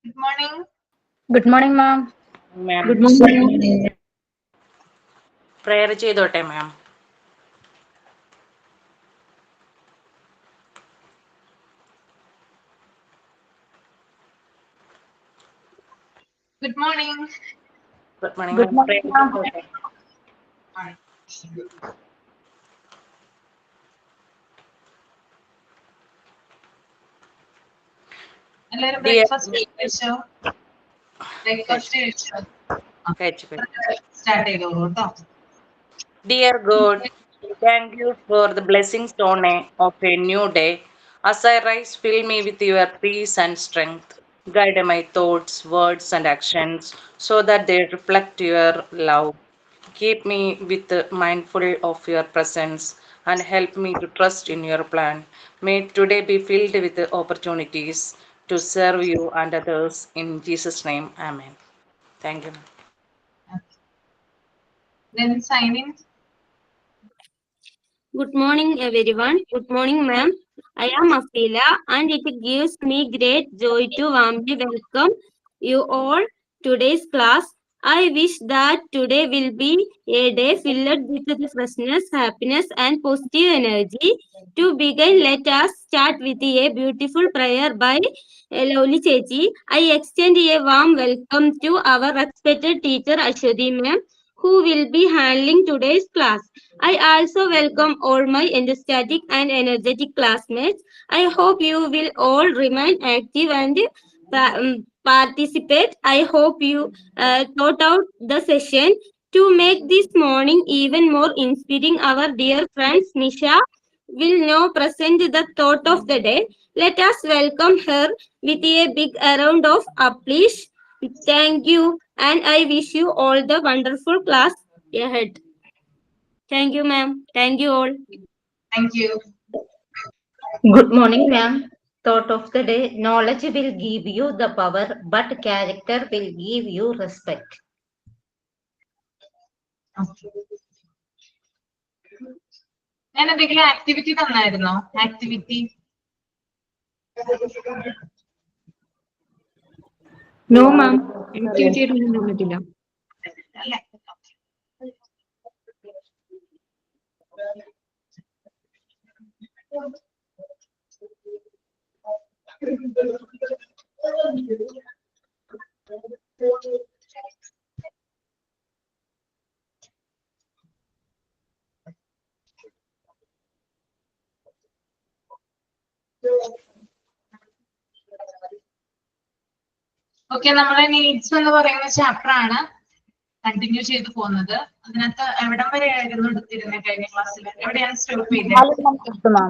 Good morning. Good morning, ma'am. മാം Good morning. Prayer ചെയ്തോട്ടെ മാം. Good morning. Good morning Good മാം, morning, prayer ma'am. ചെയ്തോട്ടെ. എല്ലാവരും Dear breakfast കഴിച്ചോ? Breakfast കഴിച്ചോ? കഴിച്ചു. Start ചെയ്തോളൂ കേട്ടോ. Dear God, thank you for the blessings of a new day. As I rise, fill me with your peace and strength. Guide my thoughts, words, and actions so that they reflect your love. Keep me with mindful of your presence and help me to trust in your plan. May today be filled with opportunities to serve you and others. In Jesus' name, Amen. Thank you. Then sign in. Good morning, everyone. Good morning, ma'am. I am Afila, and it gives me great joy to warmly welcome you all today's class. I wish that today will be a day filled with the freshness, happiness, and positive energy. To begin, let us start with a beautiful prayer by Lovely Chechi. I extend a warm welcome to our respected teacher Ashwati ma'am, who will be handling today's class. I also welcome all my enthusiastic and energetic classmates. I hope you will all remain active and participate. I hope you thought out the session to make this morning even more inspiring. Our dear friend Nisha will now present the thought of the day. Let us welcome her with a big round of applause. Thank you, and I wish you all the wonderful class ahead. Thank you, ma'am. Thank you all. Thank you. Good morning, ma'am. Thought of the day: knowledge will give you the power, but character will give you respect. ഞാൻ എന്തെങ്കിലും activity തന്നായിരുന്നോ? Activity No, ma'am. Activity ഒന്നും തന്നിട്ടില്ല. അല്ലേ? Okay, നമ്മളെ needs എന്ന് പറയുന്ന chapter ആണ് കണ്ടിന്യൂ ചെയ്തു പോകുന്നത്. അതിനകത്ത് എവിടം വരെ ആയിരുന്നു എടുത്തിരുന്നത് കഴിഞ്ഞ ക്ലാസ്സിൽ? എവിടെയാണ് സ്റ്റോപ്പ് ചെയ്തത്? Ma'am.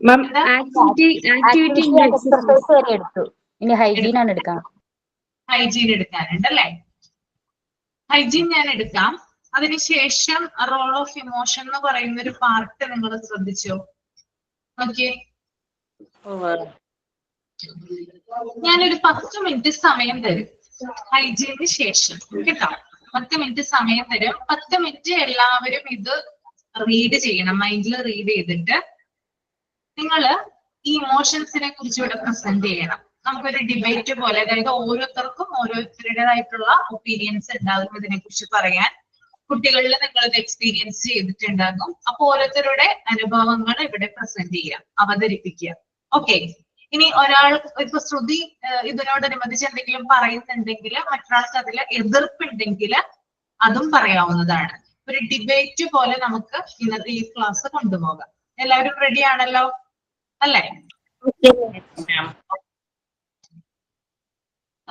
Ma'am, എന്താ? activity Activity and and exercise. exercise വരെ എടുത്തു. ഇനി ഹൈജീൻ ആണ് എടുക്കാം. ഹൈജീൻ എടുക്കാനുണ്ട് അല്ലേ? ഹൈജീൻ ഞാൻ എടുക്കാം. അതിനുശേഷം റോൾ ഓഫ് ഇമോഷൻ എന്ന് പറയുന്ന ഒരു പാർട്ട് നിങ്ങൾ ശ്രദ്ധിച്ചോ? ഓക്കെ, ഞാനൊരു 10 മിനിറ്റ് സമയം തരും ഹൈജീന് ശേഷം കേട്ടോ. 10 മിനിറ്റ് സമയം തരും. 10 മിനിറ്റ് എല്ലാവരും ഇത് റീഡ് ചെയ്യണം, മൈൻഡിൽ റീഡ് ചെയ്തിട്ട് നിങ്ങൾ ഈ ഇമോഷൻസിനെ കുറിച്ച് ഇവിടെ പ്രസന്റ് ചെയ്യണം. നമുക്കൊരു ഡിബേറ്റ് പോലെ, അതായത് ഓരോരുത്തർക്കും ഓരോരുത്തരുടേതായിട്ടുള്ള ഒപ്പീനിയൻസ് ഉണ്ടാകും ഇതിനെ കുറിച്ച് പറയാൻ. കുട്ടികളിൽ നിങ്ങൾ ഇത് എക്സ്പീരിയൻസ് ചെയ്തിട്ടുണ്ടാകും. അപ്പൊ ഓരോരുത്തരുടെ അനുഭവങ്ങൾ ഇവിടെ പ്രസന്റ് ചെയ്യാം, അവതരിപ്പിക്കുക. ഓക്കെ, ഇനി ഒരാൾ ഇപ്പൊ ശ്രുതി ഇതിനോടനുബന്ധിച്ച് എന്തെങ്കിലും പറയുന്നുണ്ടെങ്കിൽ മറ്റൊരാൾക്ക് അതിൽ എതിർപ്പുണ്ടെങ്കിൽ അതും പറയാവുന്നതാണ്. ഒരു ഡിബേറ്റ് പോലെ നമുക്ക് ഇന്നത്തെ ഈ ക്ലാസ് കൊണ്ടുപോകാം. എല്ലാവരും റെഡി ആണല്ലോ അല്ലേ?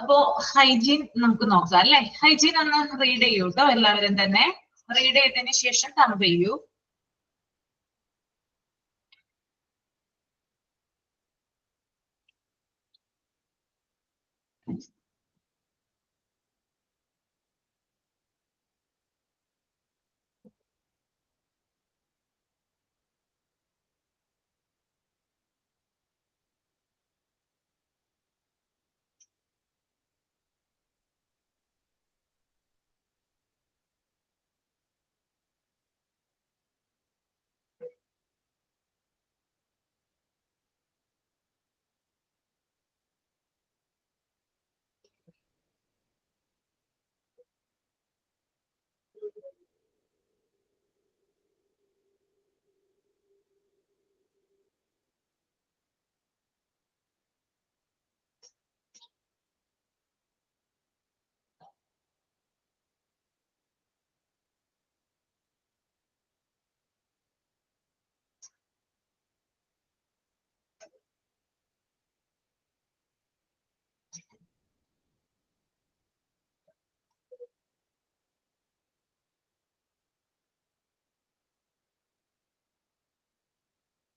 അപ്പോ ഹൈജീൻ നമുക്ക് നോക്കാം അല്ലെ? ഹൈജീൻ ഒന്ന് റീഡ് ചെയ്യൂ കേട്ടോ. എല്ലാവരും തന്നെ റീഡ് ചെയ്തതിന് ശേഷം തമ്പ് ചെയ്യൂ.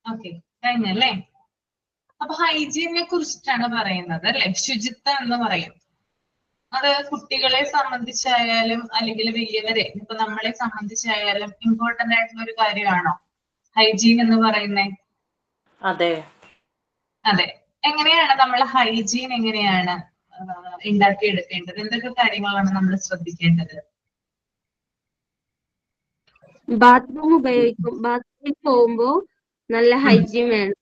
ഓക്കെ, കഴിഞ്ഞല്ലേ? അപ്പൊ ഹൈജീനെ കുറിച്ചിട്ടാണ് പറയുന്നത് അല്ലെ, ശുചിത്വം എന്ന് പറയും. അത് കുട്ടികളെ സംബന്ധിച്ചായാലും അല്ലെങ്കിൽ വലിയവരെ ഇപ്പൊ നമ്മളെ സംബന്ധിച്ചായാലും ഇമ്പോർട്ടന്റ് ആയിട്ടുള്ള ഒരു കാര്യമാണോ ഹൈജീൻ എന്ന് പറയുന്നത്? അതെ. അതെ. എങ്ങനെയാണ് നമ്മൾ ഹൈജീൻ എങ്ങനെയാണ് ഉണ്ടാക്കിയെടുക്കേണ്ടത്? എന്തൊക്കെ കാര്യങ്ങളാണ് നമ്മൾ ശ്രദ്ധിക്കേണ്ടത്? ബാത്റൂമിൽ പോകുമ്പോ നല്ല ഹൈജീൻ വേണം.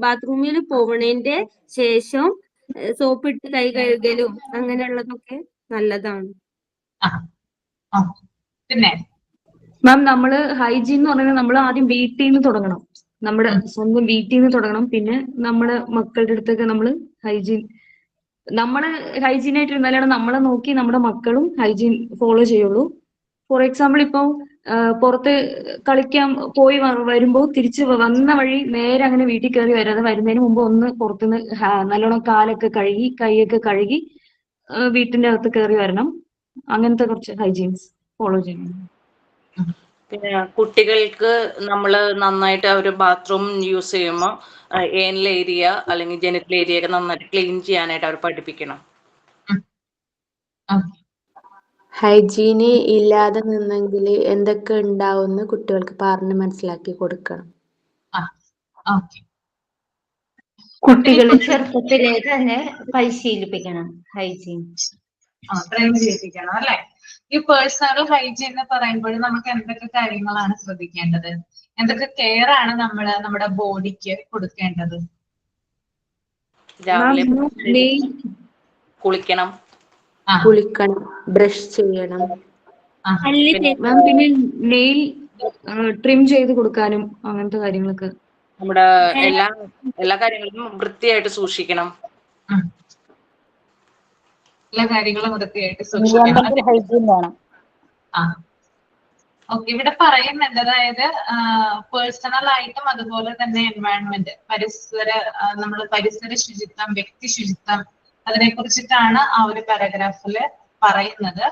ബാത്റൂമിൽ പോവണേന്റെ ശേഷം സോപ്പിട്ട് കൈ കഴുകലും അങ്ങനെയുള്ളതൊക്കെ നല്ലതാണ്. പിന്നെ മാം, നമ്മള് ഹൈജീൻ എന്ന് പറയുന്നത് നമ്മൾ ആദ്യം വീട്ടിൽ നിന്ന് തുടങ്ങണം. നമ്മുടെ സ്വന്തം വീട്ടിൽ നിന്ന് തുടങ്ങണം. പിന്നെ നമ്മുടെ മക്കളുടെ അടുത്തൊക്കെ നമ്മൾ ഹൈജീൻ ആയിട്ട് ഇരുന്നാലാണ് നമ്മളെ നോക്കി നമ്മുടെ മക്കളും ഹൈജീൻ ഫോളോ ചെയ്യുള്ളൂ. ഫോർ എക്സാമ്പിൾ, ഇപ്പം പുറത്ത് കളിക്കാൻ പോയി വരുമ്പോൾ തിരിച്ച് വന്ന വഴി നേരെ അങ്ങനെ വീട്ടിൽ കയറി വരാതെ വരുന്നതിന് മുമ്പ് ഒന്ന് പുറത്തുനിന്ന് നല്ലോണം കാലൊക്കെ കഴുകി കൈയൊക്കെ കഴുകി വീട്ടിന്റെ അകത്ത് കയറി വരണം. അങ്ങനത്തെ കുറച്ച് ഹൈജീൻസ് ഫോളോ ചെയ്യണം. പിന്നെ കുട്ടികൾക്ക് നമ്മൾ നന്നായിട്ട് ഒരു ബാത്റൂം യൂസ് ചെയ്യുമ്പോൾ ഏനൽ ഏരിയ അല്ലെങ്കിൽ ജെനിറ്റൽ ഏരിയ ഒക്കെ നന്നായിട്ട് ക്ലീൻ ചെയ്യാനായിട്ട് അവർ പഠിപ്പിക്കണം. ഹൈജീന് ഇല്ലാതെ നിന്നെങ്കിൽ എന്തൊക്കെ ഉണ്ടാവുമെന്ന് കുട്ടികൾക്ക് പറഞ്ഞ് മനസ്സിലാക്കി കൊടുക്കണം. കുട്ടികളെ ചെറുപ്പത്തിലേ തന്നെ പരിശീലിപ്പിക്കണം ഹൈജീൻ. ട്രെയിൻ ചെയ്യിപ്പിക്കണം അല്ലെ? ഈ പേഴ്സണൽ ഹൈജീൻ എന്ന് പറയുമ്പോൾ നമുക്ക് എന്തൊക്കെ കാര്യങ്ങളാണ് ശ്രദ്ധിക്കേണ്ടത്? എന്തൊക്കെ കെയർ ആണ് നമ്മള് നമ്മുടെ ബോഡിക്ക് കൊടുക്കേണ്ടത്? രാവിലെ കുളിക്കണം, ബ്രഷ് ചെയ്യണം. മാം, പിന്നെ നെയിൽ ട്രിം ചെയ്ത് കൊടുക്കാനും അങ്ങനത്തെ കാര്യങ്ങളൊക്കെ. നമ്മുടെ എല്ലാ കാര്യങ്ങളും വൃത്തിയായിട്ട് സൂക്ഷിക്കണം. എല്ലാ കാര്യങ്ങളും വൃത്തിയായിട്ട് സൂക്ഷിക്കണം. ഓക്കെ, ഇവിടെ പറയുന്നുണ്ട്, അതായത് പേഴ്സണൽ ആയിട്ടും അതുപോലെ തന്നെ എൻവയൺമെന്റ്, പരിസര ശുചിത്വം, വ്യക്തി ശുചിത്വം, അതിനെ കുറിച്ചിട്ടാണ് ആ ഒരു പാരഗ്രാഫില് പറയുന്നത്.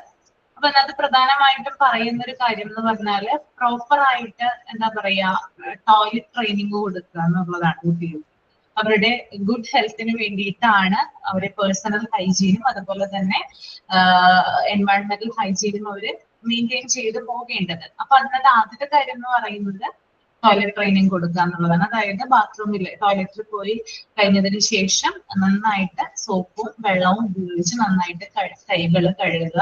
അപ്പൊ അതിനകത്ത് പ്രധാനമായിട്ടും പറയുന്ന ഒരു കാര്യം എന്ന് പറഞ്ഞാല് പ്രോപ്പർ ആയിട്ട് എന്താ പറയാ ടോയ്ലറ്റ് ട്രെയിനിങ് കൊടുക്കുക എന്നുള്ളതാണ് കുട്ടികൾക്ക്. അവരുടെ ഗുഡ് ഹെൽത്തിന് വേണ്ടിയിട്ടാണ് അവരെ പേഴ്സണൽ ഹൈജീനും അതുപോലെ തന്നെ എൻവയൺമെന്റൽ ഹൈജീനും അവര് മെയിൻറ്റെയിൻ ചെയ്ത് പോകേണ്ടത്. അപ്പൊ അതിനകത്ത് ആദ്യത്തെ കാര്യം എന്ന് പറയുന്നത് ടോയ്ലറ്റ് ട്രെയിനിങ് കൊടുക്കുക എന്നുള്ളതാണ്. അതായത് ബാത്റൂമിൽ ടോയ്ലറ്റിൽ പോയി കഴിഞ്ഞതിന് ശേഷം നന്നായിട്ട് സോപ്പും വെള്ളവും ഉപയോഗിച്ച് നന്നായിട്ട് കൈകൾ കഴുകുക.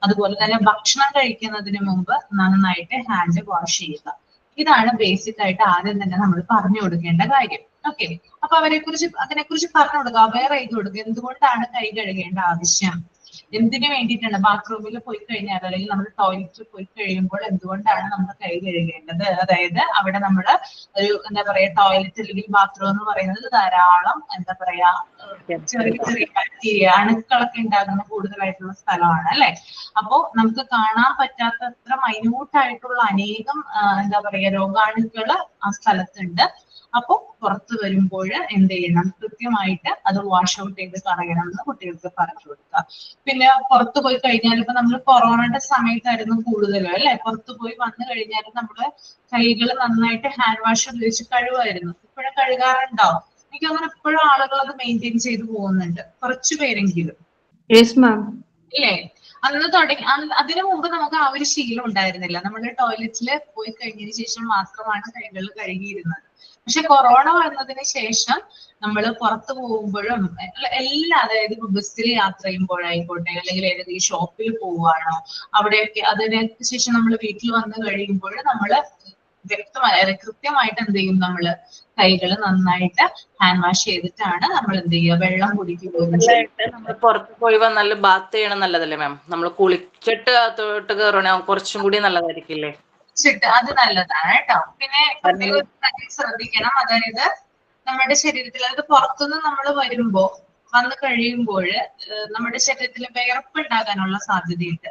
അതുപോലെ തന്നെ ഭക്ഷണം കഴിക്കുന്നതിന് മുമ്പ് നന്നായിട്ട് ഹാൻഡ് വാഷ് ചെയ്യുക. ഇതാണ് ബേസിക് ആയിട്ട് ആദ്യം തന്നെ നമ്മൾ പറഞ്ഞു കൊടുക്കേണ്ട കാര്യം. ഓക്കെ, അപ്പൊ അതിനെക്കുറിച്ച് പറഞ്ഞു കൊടുക്കുക, അവെയർ ചെയ്ത് കൊടുക്കുക. എന്തുകൊണ്ടാണ് കൈ കഴുകേണ്ട ആവശ്യം, എന്തിനു വേണ്ടിയിട്ടാണ് ബാത്റൂമിൽ പോയി കഴിഞ്ഞാൽ അല്ലെങ്കിൽ നമ്മൾ ടോയ്ലറ്റിൽ പോയി കഴിയുമ്പോൾ എന്തുകൊണ്ടാണ് നമ്മൾ കൈ കഴുകേണ്ടത്? അതായത് അവിടെ നമ്മള് ഒരു എന്താ പറയാ ടോയ്ലറ്റ് അല്ലെങ്കിൽ ബാത്റൂം എന്ന് പറയുന്നത് ധാരാളം എന്താ പറയാ ചെറിയ ചെറിയ ബാക്ടീരിയ അണുക്കളൊക്കെ ഉണ്ടാകുന്ന കൂടുതലായിട്ടുള്ള സ്ഥലമാണ് അല്ലെ? അപ്പോ നമുക്ക് കാണാൻ പറ്റാത്തത്ര മൈന്യൂട്ടായിട്ടുള്ള അനേകം എന്താ പറയാ രോഗാണുക്കള് ആ സ്ഥലത്തുണ്ട്. അപ്പൊ പുറത്തു വരുമ്പോൾ എന്ത് ചെയ്യണം, കൃത്യമായിട്ട് അത് വാഷ് ഔട്ട് ചെയ്ത് കളയണം എന്ന് കുട്ടികൾക്ക് പറഞ്ഞു കൊടുക്കുക. പിന്നെ പുറത്തു പോയി കഴിഞ്ഞാൽ ഇപ്പൊ നമ്മൾ കൊറോണയുടെ സമയത്തായിരുന്നു കൂടുതലും അല്ലെ, പുറത്തു പോയി വന്നു കഴിഞ്ഞാൽ നമ്മള് കൈകൾ നന്നായിട്ട് ഹാൻഡ് വാഷ് ഉപയോഗിച്ച് കഴുകുമായിരുന്നു. ഇപ്പോഴും കഴുകാറുണ്ടോ? എനിക്ക് തോന്നുന്നു ഇപ്പോഴും ആളുകൾ അത് മെയിൻറ്റെയിൻ ചെയ്ത് പോകുന്നുണ്ട്, കുറച്ചു പേരെങ്കിലും. ഇല്ലേ? അന്ന് തുടങ്ങി. അതിനു മുമ്പ് നമുക്ക് ആ ഒരു ശീലം ഉണ്ടായിരുന്നില്ല. നമ്മൾ ടോയ്ലറ്റിൽ പോയി കഴിഞ്ഞതിന് ശേഷം മാത്രമാണ് കൈകൾ കഴുകിയിരുന്നത്. പക്ഷെ കൊറോണ വന്നതിന് ശേഷം നമ്മൾ പുറത്തു പോകുമ്പോഴും എല്ലാം, അതായത് ബസ്സിൽ യാത്ര ചെയ്യുമ്പോഴായിക്കോട്ടെ അല്ലെങ്കിൽ ഏതെങ്കിലും ഷോപ്പിൽ പോവുകയാണോ അവിടെയൊക്കെ അതിന് ശേഷം നമ്മൾ വീട്ടിൽ വന്ന് കഴിയുമ്പോൾ നമ്മൾ കൃത്യമായിട്ട് എന്ത് ചെയ്യും, നമ്മള് കൈകൾ നന്നായിട്ട് ഹാൻഡ് വാഷ് ചെയ്തിട്ടാണ് നമ്മൾ എന്ത് ചെയ്യുക, വെള്ളം കുടിക്കുകയും നമ്മൾ പുറത്ത് പോയി വന്നാൽ ബാത്ത് ചെയ്യണം നല്ലതല്ലേ മാം? നമ്മൾ കുളിച്ചിട്ട് അകത്തോട്ട് കയറണേ കുറച്ചും കൂടി നല്ലതായിരിക്കില്ലേ? അത് നല്ലതാണ് കേട്ടോ. പിന്നെ ശ്രദ്ധിക്കണം, അതായത് നമ്മുടെ ശരീരത്തിൽ, അതായത് പുറത്തുനിന്ന് നമ്മൾ വന്നു കഴിയുമ്പോൾ നമ്മുടെ ശരീരത്തിൽ വിയർപ്പ് ഉണ്ടാകാനുള്ള സാധ്യതയുണ്ട്.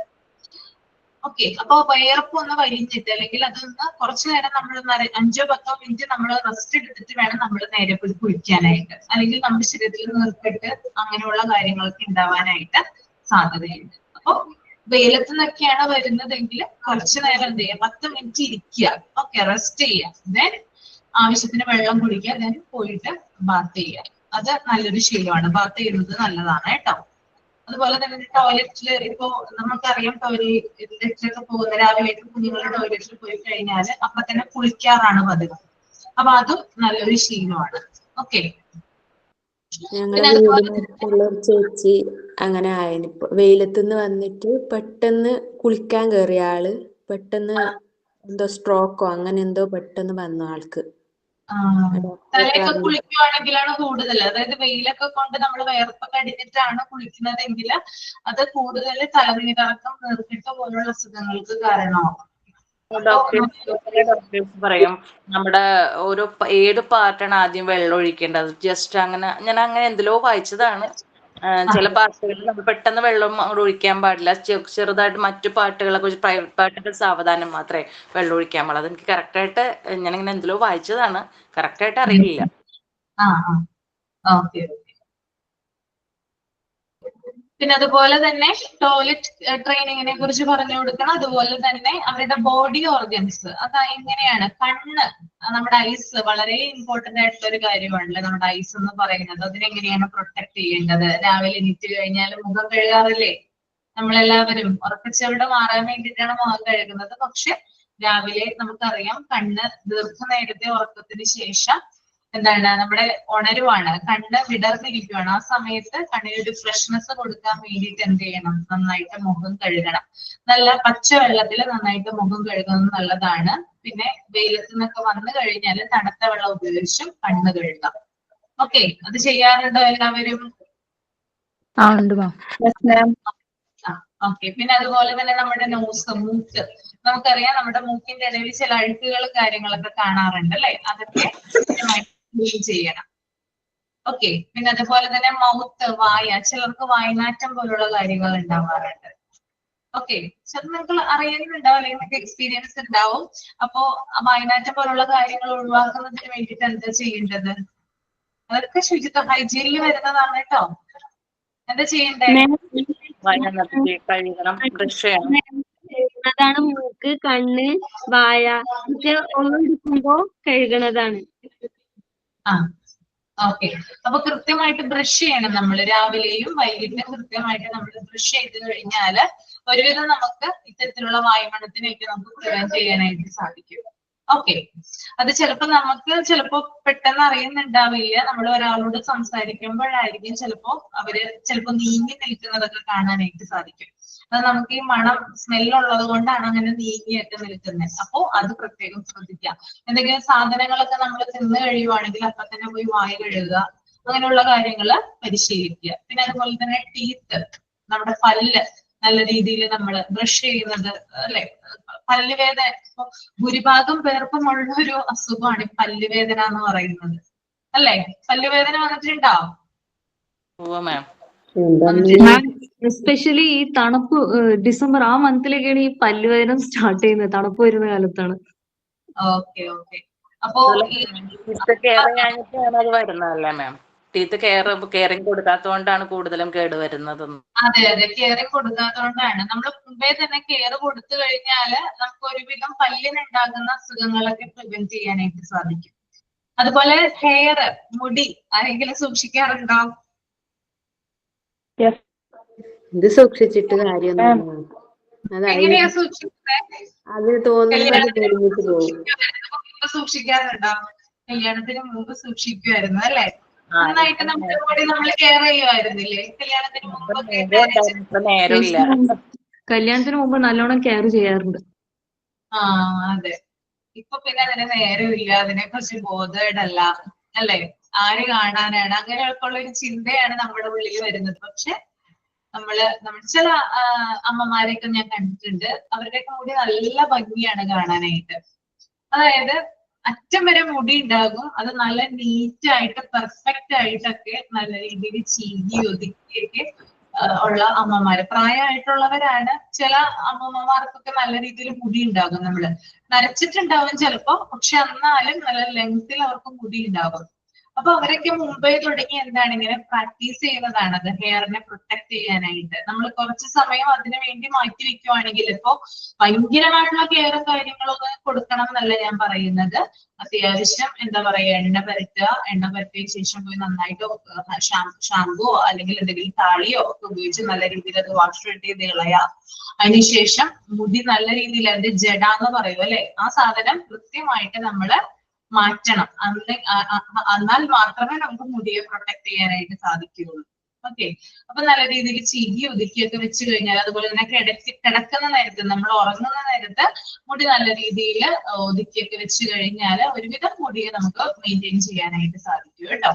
ഓക്കെ, അപ്പൊ വിയർപ്പ് ഒന്ന് വലിഞ്ഞിട്ട് അല്ലെങ്കിൽ അതൊന്ന് കുറച്ചു നേരം നമ്മൾ 5-10 മിനിറ്റ് നമ്മൾ റെസ്റ്റ് എടുത്തിട്ട് വേണം നമ്മൾ നേരെ പോയി കുളിക്കാനായിട്ട്. അല്ലെങ്കിൽ നമ്മുടെ ശരീരത്തിൽ നീർക്കെട്ട് അങ്ങനെയുള്ള കാര്യങ്ങളൊക്കെ ഉണ്ടാവാനായിട്ട് സാധ്യതയുണ്ട്. അപ്പൊ വെയിലത്ത് നിന്നൊക്കെയാണ് വരുന്നതെങ്കിൽ കുറച്ചു നേരം എന്ത് ചെയ്യുക, 10 മിനിറ്റ് ഇരിക്കുക, ഓക്കെ, റെസ്റ്റ് ചെയ്യുക. ദെൻ ആവശ്യത്തിന് വെള്ളം കുടിക്കുക, then പോയിട്ട് ബാത്ത് ചെയ്യുക. അത് നല്ലൊരു ശീലമാണ്. ബാത്ത് ചെയ്യുന്നത് നല്ലതാണ് കേട്ടോ. അതുപോലെ തന്നെ ടോയ്ലറ്റിൽ ഇപ്പോ നമുക്കറിയാം, ടോയ്ലറ്റിലൊക്കെ പോകുന്ന രാവിലെ കുഞ്ഞുങ്ങളുടെ ടോയ്ലറ്റിൽ പോയി കഴിഞ്ഞാൽ അപ്പൊ തന്നെ കുളിക്കാറാണ് പതിവ്. അപ്പൊ അതും നല്ലൊരു ശീലമാണ്. ഓക്കെ. ഞങ്ങളെ വീടിനടുത്തുള്ള ഒരു ചേച്ചി അങ്ങനെ ആയിരുന്നു. ഇപ്പൊ വെയിലത്തുനിന്ന് വന്നിട്ട് പെട്ടെന്ന് കുളിക്കാൻ കയറിയ ആള് പെട്ടെന്ന് എന്തോ സ്ട്രോക്കോ അങ്ങനെ എന്തോ പെട്ടെന്ന് വന്നു ആൾക്ക്. തലയൊക്കെ കുളിക്കുവാണെങ്കിലാണ് കൂടുതൽ, അതായത് വെയിലൊക്കെ കൊണ്ട് നമ്മൾ വേർപ്പൊക്കെ അടിഞ്ഞിട്ടാണ് കുളിക്കുന്നതെങ്കിൽ അത് കൂടുതൽ തലനീരിറക്കം, നീർക്കെട്ട് പോലുള്ള അസുഖങ്ങൾക്ക് കാരണമാകും. ഡോക്ടേഴ്സ് പറയും നമ്മുടെ ഓരോ ഏത് പാർട്ടാണ് ആദ്യം വെള്ളം ഒഴിക്കേണ്ടത്, ജസ്റ്റ് അങ്ങനെ ഞാൻ അങ്ങനെ എന്തിലോ വായിച്ചതാണ്. ചില പാർട്ടുകളിൽ നമ്മൾ പെട്ടെന്ന് വെള്ളം അങ്ങോട്ട് ഒഴിക്കാൻ പാടില്ല, ചെറുതായിട്ട് മറ്റു പാർട്ടുകളെ കുറിച്ച് പ്രൈവറ്റ് പാർട്ടുകൾ സാവധാനം മാത്രമേ വെള്ളം ഒഴിക്കാൻ പാടുള്ളൂ. അതെനിക്ക് കറക്റ്റായിട്ട് ഞാനിങ്ങനെ എന്തിലോ വായിച്ചതാണ്, കറക്റ്റായിട്ട് അറിയില്ല. പിന്നെ അതുപോലെ തന്നെ ടോയ്ലറ്റ് ട്രെയിനിങ്ങിനെ കുറിച്ച് പറഞ്ഞു കൊടുക്കണം. അതുപോലെ തന്നെ അവരുടെ ബോഡി ഓർഗൻസ് അത് എങ്ങനെയാണ്, കണ്ണ്, നമ്മുടെ ഐസ് വളരെ ഇമ്പോർട്ടന്റ് ആയിട്ടുള്ള ഒരു കാര്യമാണല്ലോ നമ്മുടെ ഐസ് എന്ന് പറയുന്നത്. അതിനെങ്ങനെയാണ് പ്രൊട്ടക്ട് ചെയ്യേണ്ടത്. രാവിലെ എണീറ്റ് കഴിഞ്ഞാൽ മുഖം കഴുകാറില്ലേ നമ്മളെല്ലാവരും? ഉറക്കച്ചവട് മാറാൻ വേണ്ടിയിട്ടാണ് മുഖം കഴുകുന്നത്. പക്ഷെ രാവിലെ നമുക്കറിയാം കണ്ണ് ദീർഘനേരത്തെ ഉറക്കത്തിന് ശേഷം എന്താണ് നമ്മുടെ ഉണരുവാണ്, കണ്ണ് വിടർന്നിരിക്കുകയാണ്. ആ സമയത്ത് കണ്ണിനൊരു ഫ്രഷ്നെസ് കൊടുക്കാൻ വേണ്ടിയിട്ട് എന്ത് ചെയ്യണം, നന്നായിട്ട് മുഖം കഴുകണം. നല്ല പച്ചവെള്ളത്തിൽ നന്നായിട്ട് മുഖം കഴുകുന്നത് നല്ലതാണ്. പിന്നെ വെയിലത്ത് നിന്നൊക്കെ വന്നു കഴിഞ്ഞാൽ തണുത്ത വെള്ളം ഉപയോഗിച്ചും കണ്ണ് കഴുകാം. ഓക്കെ, അത് ചെയ്യാറുണ്ടോ എല്ലാവരും? ഓക്കെ. പിന്നെ അതുപോലെ തന്നെ നമ്മുടെ നോസ്, മൂക്ക്, നമുക്കറിയാം നമ്മുടെ മൂക്കിന്റെ ഇടയിൽ ചില അഴുക്കുകൾ കാര്യങ്ങളൊക്കെ കാണാറുണ്ട് അല്ലെ? അതൊക്കെ ക്ലീൻ ചെയ്യണം. ഓക്കെ. പിന്നെ അതുപോലെ തന്നെ മൗത്ത്, വായ, ചിലർക്ക് വായ്നാറ്റം പോലുള്ള കാര്യങ്ങൾ ഉണ്ടാവാറുണ്ട്. ഓക്കെ, ചിലപ്പോൾ നിങ്ങൾക്ക് അറിയാനുണ്ടാവും അല്ലെങ്കിൽ നിങ്ങൾക്ക് എക്സ്പീരിയൻസ് ഉണ്ടാവും. അപ്പോ വായ്നാറ്റം പോലുള്ള കാര്യങ്ങൾ ഒഴിവാക്കുന്നതിന് വേണ്ടിയിട്ട് എന്താ ചെയ്യേണ്ടത്? അതൊക്കെ ശുചിത്വ ഹൈജീനിൽ വരുന്നതാണ് കേട്ടോ. എന്താ ചെയ്യണ്ടേ? കഴുകുന്നതാണ് മൂക്ക്, കണ്ണ്, വായ ഒക്കെ ഒന്നും എടുക്കുമ്പോ കഴുകണതാണ്. ഓക്കെ. അപ്പൊ കൃത്യമായിട്ട് ബ്രഷ് ചെയ്യണം നമ്മൾ, രാവിലെയും വൈകിട്ടും കൃത്യമായിട്ട് നമ്മൾ ബ്രഷ് ചെയ്ത് കഴിഞ്ഞാൽ ഒരുവിധം നമുക്ക് ഇത്തരത്തിലുള്ള വായുമണത്തിനെയൊക്കെ നമുക്ക് പ്രിവെന്റ് ചെയ്യാനായിട്ട് സാധിക്കും. ഓക്കെ. അത് ചിലപ്പോ പെട്ടെന്ന് അറിയുന്നുണ്ടാവില്ല. നമ്മൾ ഒരാളോട് സംസാരിക്കുമ്പോഴായിരിക്കും ചിലപ്പോ നീങ്ങി നിൽക്കുന്നതൊക്കെ കാണാനായിട്ട് സാധിക്കും. അത് നമുക്ക് ഈ മണം സ്മെല്ലുള്ളത് കൊണ്ടാണ് അങ്ങനെ നീങ്ങിയൊക്കെ നിൽക്കുന്നത്. അപ്പോ അത് പ്രത്യേകം ശ്രദ്ധിക്കാം. എന്തെങ്കിലും സാധനങ്ങളൊക്കെ നമ്മൾ തിന്നു കഴിയുവാണെങ്കിൽ അപ്പൊ തന്നെ പോയി വായ കഴുകുക, അങ്ങനെയുള്ള കാര്യങ്ങൾ പരിശീലിക്കുക. പിന്നെ അതുപോലെ തന്നെ ടീത്ത്, നമ്മുടെ പല്ല് നല്ല രീതിയിൽ നമ്മൾ ബ്രഷ് ചെയ്യുന്നത് അല്ലെ? പല്ലുവേദന ഇപ്പൊ ഭൂരിഭാഗം പേർക്കും ഉള്ള ഒരു അസുഖമാണ് ഈ പല്ലുവേദന എന്ന് പറയുന്നത് അല്ലെ? പല്ലുവേദന വന്നിട്ടുണ്ടോ? എസ്പെഷ്യലി ഈ തണുപ്പ് ഡിസംബർ ആ മന്തിലൊക്കെയാണ് ഈ പല്ലുവേദന സ്റ്റാർട്ട് ചെയ്യുന്നത്, തണുപ്പ് വരുന്ന കാലത്താണ്. ഓക്കെ. അപ്പോ അത് വരുന്നതല്ലേ മാം? ടീത്ത് കെയറിങ് കൊടുക്കാത്തതുകൊണ്ടാണ് കൂടുതലും കേടുവരുന്നത്. അതെ, കെയറിങ് കൊടുക്കാത്തതുകൊണ്ടാണ്. നമ്മൾ മുമ്പേ തന്നെ കെയർ കൊടുത്തു കഴിഞ്ഞാല് നമുക്ക് ഒരുവിധം പല്ലിനുണ്ടാകുന്ന അസുഖങ്ങളൊക്കെ പ്രിവെന്റ് ചെയ്യാനായിട്ട് സാധിക്കും. അതുപോലെ ഹെയർ, മുടി ആരെങ്കിലും സൂക്ഷിക്കാറുണ്ടോ? ഇത് സൂക്ഷിച്ചിട്ട് കാര്യമൊന്നും എങ്ങനെയാ സൂക്ഷിക്കുന്നത്? അത് തോന്നുന്നത് സൂക്ഷിക്കാറുണ്ടോ? കല്യാണത്തിന് മുമ്പ് സൂക്ഷിക്കുമായിരുന്നു അല്ലെ? നന്നായിട്ട് നമ്മുടെ ബോഡി നമ്മൾ കെയർ ചെയ്യുമായിരുന്നില്ലേ കല്യാണത്തിന് മുമ്പ്? കല്യാണത്തിന് മുമ്പ് നല്ലോണം കെയർ ചെയ്യാറുണ്ട്. അതെ. ഇപ്പൊ പിന്നെ അതിന് നേരമില്ല, അതിനെ കുറിച്ച് ബോധേഡല്ല അല്ലെ? ആര് കാണാനാണ്, അങ്ങനെയൊക്കെ ഉള്ള ഒരു ചിന്തയാണ് നമ്മുടെ ഉള്ളിൽ വരുന്നത്. പക്ഷെ നമ്മൾ ചില അമ്മമാരെയൊക്കെ ഞാൻ കണ്ടിട്ടുണ്ട്, അവരുടെയൊക്കെ മുടി നല്ല ഭംഗിയാണ് കാണാനായിട്ട്. അതായത് അറ്റം വരെ മുടി ഉണ്ടാകും, അത് നല്ല നീറ്റ് ആയിട്ട് പെർഫെക്റ്റ് ആയിട്ടൊക്കെ നല്ല രീതിയിൽ ചീകി ഒതുക്കിയൊക്കെ ഉള്ള അമ്മമാര്, പ്രായമായിട്ടുള്ളവരാണ്. ചില അമ്മമാർക്കൊക്കെ നല്ല രീതിയിൽ മുടി ഉണ്ടാകും, നരച്ചിട്ടുണ്ടാവും ചിലപ്പോ, പക്ഷെ എന്നാലും നല്ല ലെങ്ത്തിൽ അവർക്ക് മുടി ഉണ്ടാകും. അപ്പൊ അവരൊക്കെ മുമ്പേ തുടങ്ങി എന്താണ് ഇങ്ങനെ പ്രാക്ടീസ് ചെയ്യുന്നതാണ് അത് ഹെയറിനെ പ്രൊട്ടക്ട് ചെയ്യാനായിട്ട്. നമ്മൾ കുറച്ച് സമയം അതിനു വേണ്ടി മാറ്റി വെക്കുവാണെങ്കിൽ, ഇപ്പൊ ഭയങ്കരമായിട്ടുള്ള കെയറും കാര്യങ്ങളൊന്നും കൊടുക്കണം എന്നല്ല ഞാൻ പറയുന്നത്. അത്യാവശ്യം എന്താ പറയാ, എണ്ണ പുരട്ടുക, എണ്ണ പുരട്ടിയ ശേഷം പോയി നന്നായിട്ട് ഷാമ്പുവോ അല്ലെങ്കിൽ എന്തെങ്കിലും താളിയോ ഒക്കെ ഉപയോഗിച്ച് നല്ല രീതിയിൽ അത് വാഷ് ചെയ്ത് കളയുക. അതിനുശേഷം മുടി നല്ല രീതിയിൽ അതിന്റെ ജട എന്ന് പറയും അല്ലെ, ആ സാധനം കൃത്യമായിട്ട് നമ്മള് മാറ്റണം. എന്നാൽ മാത്രമേ നമുക്ക് മുടിയെ പ്രൊട്ടക്ട് ചെയ്യാനായിട്ട് സാധിക്കുകയുള്ളൂ. ഓക്കെ, അപ്പൊ നല്ല രീതിയിൽ ചീകി ഒതുക്കിയൊക്കെ വെച്ച് കഴിഞ്ഞാൽ, അതുപോലെ തന്നെ കിടക്കുന്ന നേരത്ത്, നമ്മൾ ഉറങ്ങുന്ന നേരത്ത് മുടി നല്ല രീതിയിൽ ഒതുക്കിയൊക്കെ വെച്ച് കഴിഞ്ഞാൽ ഒരുവിധം മുടിയെ നമുക്ക് മെയിൻറ്റെയിൻ ചെയ്യാനായിട്ട് സാധിക്കും കേട്ടോ.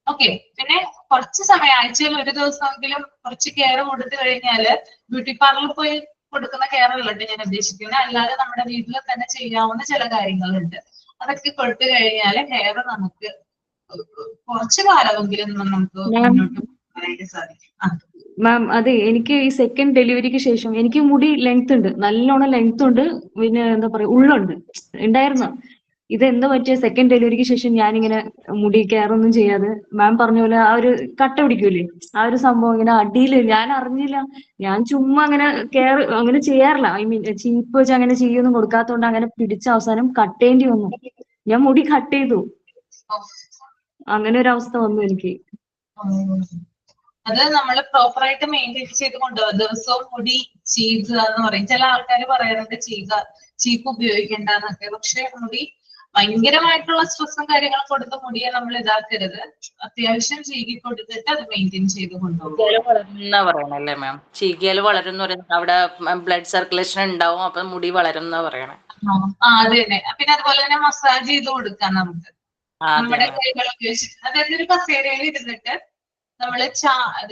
ഓക്കെ, പിന്നെ കുറച്ച് സമയം, ആഴ്ചയിൽ ഒരു ദിവസമെങ്കിലും കുറച്ച് കെയർ കൊടുത്തു കഴിഞ്ഞാല്, ബ്യൂട്ടി പാർലറിൽ പോയി കൊടുക്കുന്ന കെയർ അല്ലട്ടെ ഞാൻ ഉദ്ദേശിക്കുന്നത്, അല്ലാതെ നമ്മുടെ വീട്ടിൽ തന്നെ ചെയ്യാവുന്ന ചില കാര്യങ്ങളുണ്ട്. അതൊക്കെ കൊടുത്തു കഴിഞ്ഞാൽ ഹെയർ നമുക്ക് കുറച്ചു കാലമെങ്കിലും നമുക്ക് മുന്നോട്ട് പോകാനായിട്ട് സാധിക്കും. മാം, അതെ, എനിക്ക് ഈ സെക്കൻഡ് ഡെലിവറിക്ക് ശേഷം എനിക്ക് മുടി ലെങ്ത് ഉണ്ട്, നല്ലോണം ലെങ്ത് ഉണ്ട്, പിന്നെ എന്താ പറയാ ഉള്ളുണ്ട് ഉണ്ടായിരുന്നു. ഇത് എന്താ പറ്റിയ, സെക്കൻഡ് ഡെലിവറിക്ക് ശേഷം ഞാനിങ്ങനെ മുടി കെയർ ഒന്നും ചെയ്യാതെ മാം പറഞ്ഞ പോലെ ആ ഒരു കട്ട പിടിക്കൂലേ, ആ ഒരു സംഭവം ഇങ്ങനെ അടിയിൽ ഞാൻ അറിഞ്ഞില്ല. ഞാൻ ചുമ്മാ അങ്ങനെ കെയർ അങ്ങനെ ചെയ്യാറില്ല, ഐ മീൻ ചീപ്പ് വെച്ച് അങ്ങനെ ചെയ്യൊന്നും കൊടുക്കാത്തതുകൊണ്ട് അങ്ങനെ പിടിച്ച അവസാനം കട്ടേണ്ടി വന്നു. ഞാൻ മുടി കട്ട് ചെയ്തു, അങ്ങനെ ഒരു അവസ്ഥ വന്നു എനിക്ക്. അത് നമ്മൾ പ്രോപ്പർ ആയിട്ട് മെയിൻറ്റെയിൻ ചെയ്ത് കൊണ്ടുപോകുക. ദിവസവും മുടി ചീകുക എന്ന് പറയും. ചില ആൾക്കാർ പറയാറുണ്ട് ചീപ്പ് ഉപയോഗിക്കേണ്ടെന്നൊക്കെ. പക്ഷെ മുടി ഭയങ്കരമായിട്ടുള്ള സ്ട്രെസ്സും കാര്യങ്ങളും കൊടുത്ത മുടിയെ നമ്മൾ ഇതാക്കരുത്. അത്യാവശ്യം ചീകി കൊടുത്തിട്ട് അത് മെയിൻറ്റെയിൻ ചെയ്ത് കൊണ്ടുപോകും. പറയണല്ലേ മാം, ചീകിയാൽ വളരും എന്ന് പറയുന്നത് അവിടെ ബ്ലഡ് സർക്കുലേഷൻ ഉണ്ടാവും, അപ്പൊ മുടി വളരും എന്നാ പറയണേ. അത് തന്നെ. പിന്നെ അതുപോലെ തന്നെ മസാജ് ചെയ്ത് കൊടുക്കാം നമുക്ക് നമ്മുടെ കൈകൾ ഉപയോഗിച്ചിട്ട്. അതായത് ഒരു കസേരയിൽ ഇരുന്നിട്ട് നമ്മള്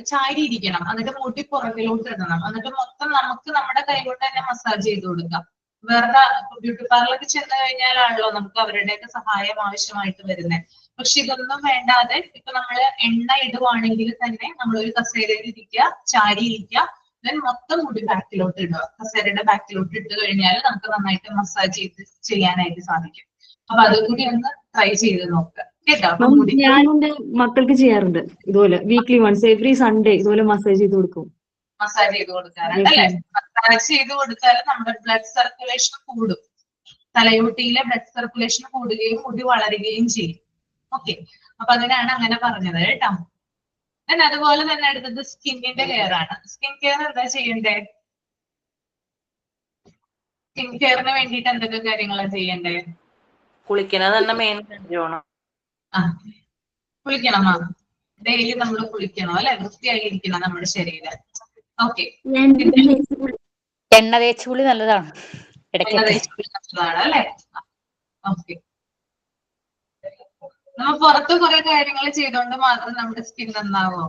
ചാരി ഇരിക്കണം, എന്നിട്ട് മുടി പുറകിലോട്ട് ഇടണം, എന്നിട്ട് മൊത്തം നമുക്ക് നമ്മുടെ കൈ കൊണ്ട് തന്നെ മസാജ് ചെയ്ത് കൊടുക്കാം. വേറെ ബ്യൂട്ടി പാർലറിൽ ചെന്ന് കഴിഞ്ഞാലാണല്ലോ നമുക്ക് അവരുടെയൊക്കെ സഹായം ആവശ്യമായിട്ട് വരുന്നത്. പക്ഷെ ഇതൊന്നും വേണ്ടാതെ ഇപ്പൊ നമ്മള് എണ്ണ ഇടുവാണെങ്കിൽ തന്നെ നമ്മളൊരു കസേരയിൽ ഇരിക്കുക, ചാരി ഇരിക്കുക, ദെൻ മൊത്തം മുടി ബാക്കിലോട്ട് ഇടുക. കസേരയുടെ ബാക്കിലോട്ട് ഇട്ട് കഴിഞ്ഞാൽ നമുക്ക് നന്നായിട്ട് മസാജ് ചെയ്യാനായിട്ട് സാധിക്കും. അപ്പൊ അതുകൂടി ഒന്ന് ട്രൈ ചെയ്ത് നോക്കുക കേട്ടോ. ഞാൻ എന്റെ മക്കൾക്ക് ചെയ്യാറുണ്ട് ഇതുപോലെ, വീക്ക്ലി വൺസ്, എവറി സൺഡേ ഇതുപോലെ മസാജ് ചെയ്ത് കൊടുക്കും. മസാജ് ചെയ്ത് കൊടുക്കാറുണ്ട് അല്ലെ. മസാജ് ചെയ്ത് കൊടുത്താൽ നമ്മുടെ ബ്ലഡ് സർക്കുലേഷൻ കൂടും, തലയോട്ടിയിലെ ബ്ലഡ് സർക്കുലേഷൻ കൂടുകയും മുടി വളരുകയും ചെയ്യും. ഓക്കെ, അപ്പൊ അതിനാണ് അങ്ങനെ പറഞ്ഞത് കേട്ടോ. അതുപോലെ തന്നെ അടുത്തത് സ്കിന്നിന്റെ കെയർ ആണ്. സ്കിൻ കെയർ എന്താ ചെയ്യണ്ടേ? സ്കിൻ കെയറിന് വേണ്ടിയിട്ട് എന്തൊക്കെ കാര്യങ്ങളാണ് ചെയ്യണ്ടേ? കുളിക്കുന്നത് തന്നെ മെയിൻ കാര്യമാണ്. കുളിക്കണം, ഡെയിലി നമ്മൾ കുളിക്കണം അല്ലെ, വൃത്തിയായിരിക്കണം നമ്മുടെ ശരീരം. ഓക്കെ, എണ്ണ തേച്ച് കുളി നല്ലതാണ്, നല്ലതാണ് അല്ലെ. ഓക്കെ, നമ്മൾ പുറത്ത് കുറെ കാര്യങ്ങൾ ചെയ്തോണ്ട് മാത്രം നമ്മുടെ സ്കിൻ നന്നാവോ?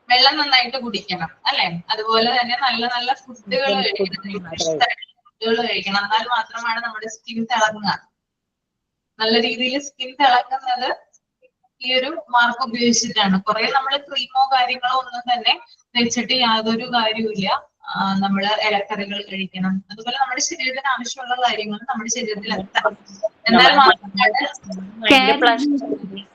വെള്ളം നന്നായിട്ട് കുടിക്കണം അല്ലെ. അതുപോലെ തന്നെ നല്ല നല്ല ഫുഡുകൾ കഴിക്കണം, എന്നാൽ മാത്രമാണ് നമ്മുടെ സ്കിൻ തിളങ്ങുക. നല്ല രീതിയിൽ സ്കിൻ തിളങ്ങുന്നത് ഈ ഒരു മാർക്ക് ഉപയോഗിച്ചിട്ടാണ്. കുറെ നമ്മൾ ക്രീമോ കാര്യങ്ങളോ ഒന്നും തന്നെ വെച്ചിട്ട് യാതൊരു കാര്യവുമില്ല. നമ്മള് ഇലക്കറികൾ കഴിക്കണം, അതുപോലെ നമ്മുടെ ശരീരത്തിന് ആവശ്യമുള്ള കാര്യങ്ങൾ നമ്മുടെ ശരീരത്തിൽ എത്തണം. എന്നാൽ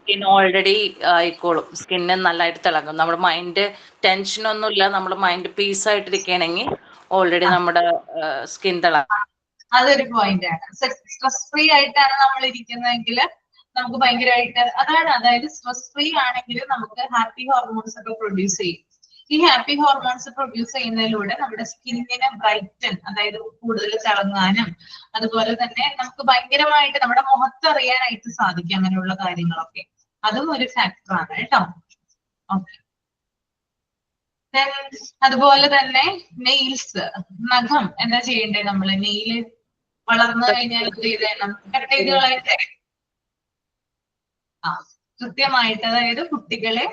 സ്കിൻ ഓൾറെഡി ആയിക്കോളും, സ്കിന്ന് നല്ലതായിട്ട് തിളങ്ങും. നമ്മുടെ മൈൻഡ് ടെൻഷനൊന്നുമില്ല, നമ്മുടെ മൈൻഡ് പീസ് ആയിട്ടിരിക്കുകയാണെങ്കിൽ ഓൾറെഡി നമ്മുടെ സ്കിൻ തിളങ്ങും. അതൊരു പോയിന്റ് ആണ്. സ്ട്രെസ് ഫ്രീ ആയിട്ടാണ് നമ്മൾ ഇരിക്കുന്നതെങ്കിൽ നമുക്ക് ഭയങ്കരമായിട്ട് അതായത് സ്ട്രെസ് ഫ്രീ ആണെങ്കിൽ നമുക്ക് ഹാപ്പി ഹോർമോൺസ് ഒക്കെ പ്രൊഡ്യൂസ് ചെയ്യും. ഈ ഹാപ്പി ഹോർമോൺസ് പ്രൊഡ്യൂസ് ചെയ്യുന്നതിലൂടെ നമ്മുടെ സ്കിന്നിനെ ബ്രൈറ്റൻ, അതായത് കൂടുതൽ തിളങ്ങാനും അതുപോലെ തന്നെ നമുക്ക് ഭയങ്കരമായിട്ട് നമ്മുടെ മുഖത്ത് അറിയാനായിട്ട് സാധിക്കും. അങ്ങനെയുള്ള കാര്യങ്ങളൊക്കെ അതും ഒരു ഫാക്ടറാണ് കേട്ടോ. ഓക്കെ, അതുപോലെ തന്നെ നെയിൽസ്, നഖം എന്താ ചെയ്യണ്ടേ? നമ്മള് നെയില് വളർന്നു കഴിഞ്ഞാൽ എന്ത് ചെയ്യണം? കട്ട് ചെയ്ത് കളയണ്ടേ? കൃത്യമായിട്ട്, അതായത് കുട്ടികളെ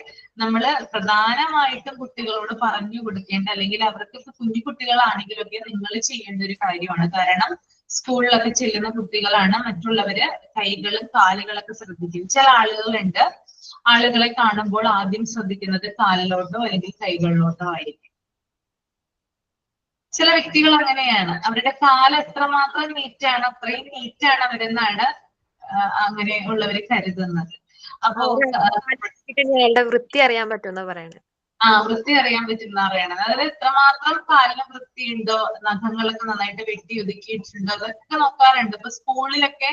നമ്മള് പ്രധാനമായിട്ടും കുട്ടികളോട് പറഞ്ഞു കൊടുക്കേണ്ട, അല്ലെങ്കിൽ അവർക്ക് കുഞ്ഞു കുട്ടികളാണെങ്കിലൊക്കെ നിങ്ങൾ ചെയ്യേണ്ട ഒരു കാര്യമാണ്. കാരണം സ്കൂളിലൊക്കെ ചെല്ലുന്ന കുട്ടികളാണ്, മറ്റുള്ളവര് കൈകളും കാലുകളൊക്കെ ശ്രദ്ധിക്കും. ചില ആളുകളുണ്ട്, ആളുകളെ കാണുമ്പോൾ ആദ്യം ശ്രദ്ധിക്കുന്നത് കാലിലോട്ടോ അല്ലെങ്കിൽ കൈകളിലോട്ടോ ആയിരിക്കും. ചില വ്യക്തികൾ അങ്ങനെയാണ്, അവരുടെ കാല് എത്രമാത്രം നീറ്റാണ് അത്രയും നീറ്റാണ് അവരെന്നാണ് അങ്ങനെ ഉള്ളവര് കരുതുന്നത്. അപ്പോ അയാളുടെ വൃത്തി അറിയാൻ പറ്റുമെന്നാ പറയണേ. വൃത്തി അറിയാൻ പറ്റുന്ന അറിയണം. അതായത് എത്രമാത്രം കാലിന് വൃത്തിയുണ്ടോ, നഖങ്ങളൊക്കെ നന്നായിട്ട് വെട്ടി ഒതുക്കിയിട്ടുണ്ടോ, അതൊക്കെ നോക്കാറുണ്ട്. ഇപ്പൊ സ്കൂളിലൊക്കെ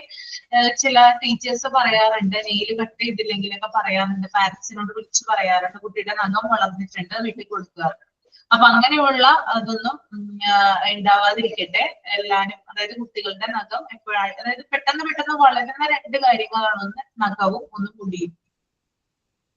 ചില ടീച്ചേഴ്സ് പറയാറുണ്ട്, നെയില് കട്ട് ചെയ്തില്ലെങ്കിലൊക്കെ പറയാറുണ്ട്, പാരന്റ്സിനോട് വിളിച്ച് പറയാറുണ്ട്, കുട്ടിയുടെ നഖം വളർന്നിട്ടുണ്ട് വെട്ടി കൊടുക്കുക. അപ്പൊ അങ്ങനെയുള്ള അതൊന്നും ഉണ്ടാവാതിരിക്കട്ടെ എല്ലാരും. അതായത് കുട്ടികളുടെ നഖം എപ്പോഴാണ്, അതായത് പെട്ടെന്ന് വളരുന്ന രണ്ട് കാര്യങ്ങളാണ്, ഒന്ന് നഖവും ഒന്ന് മുടിയും.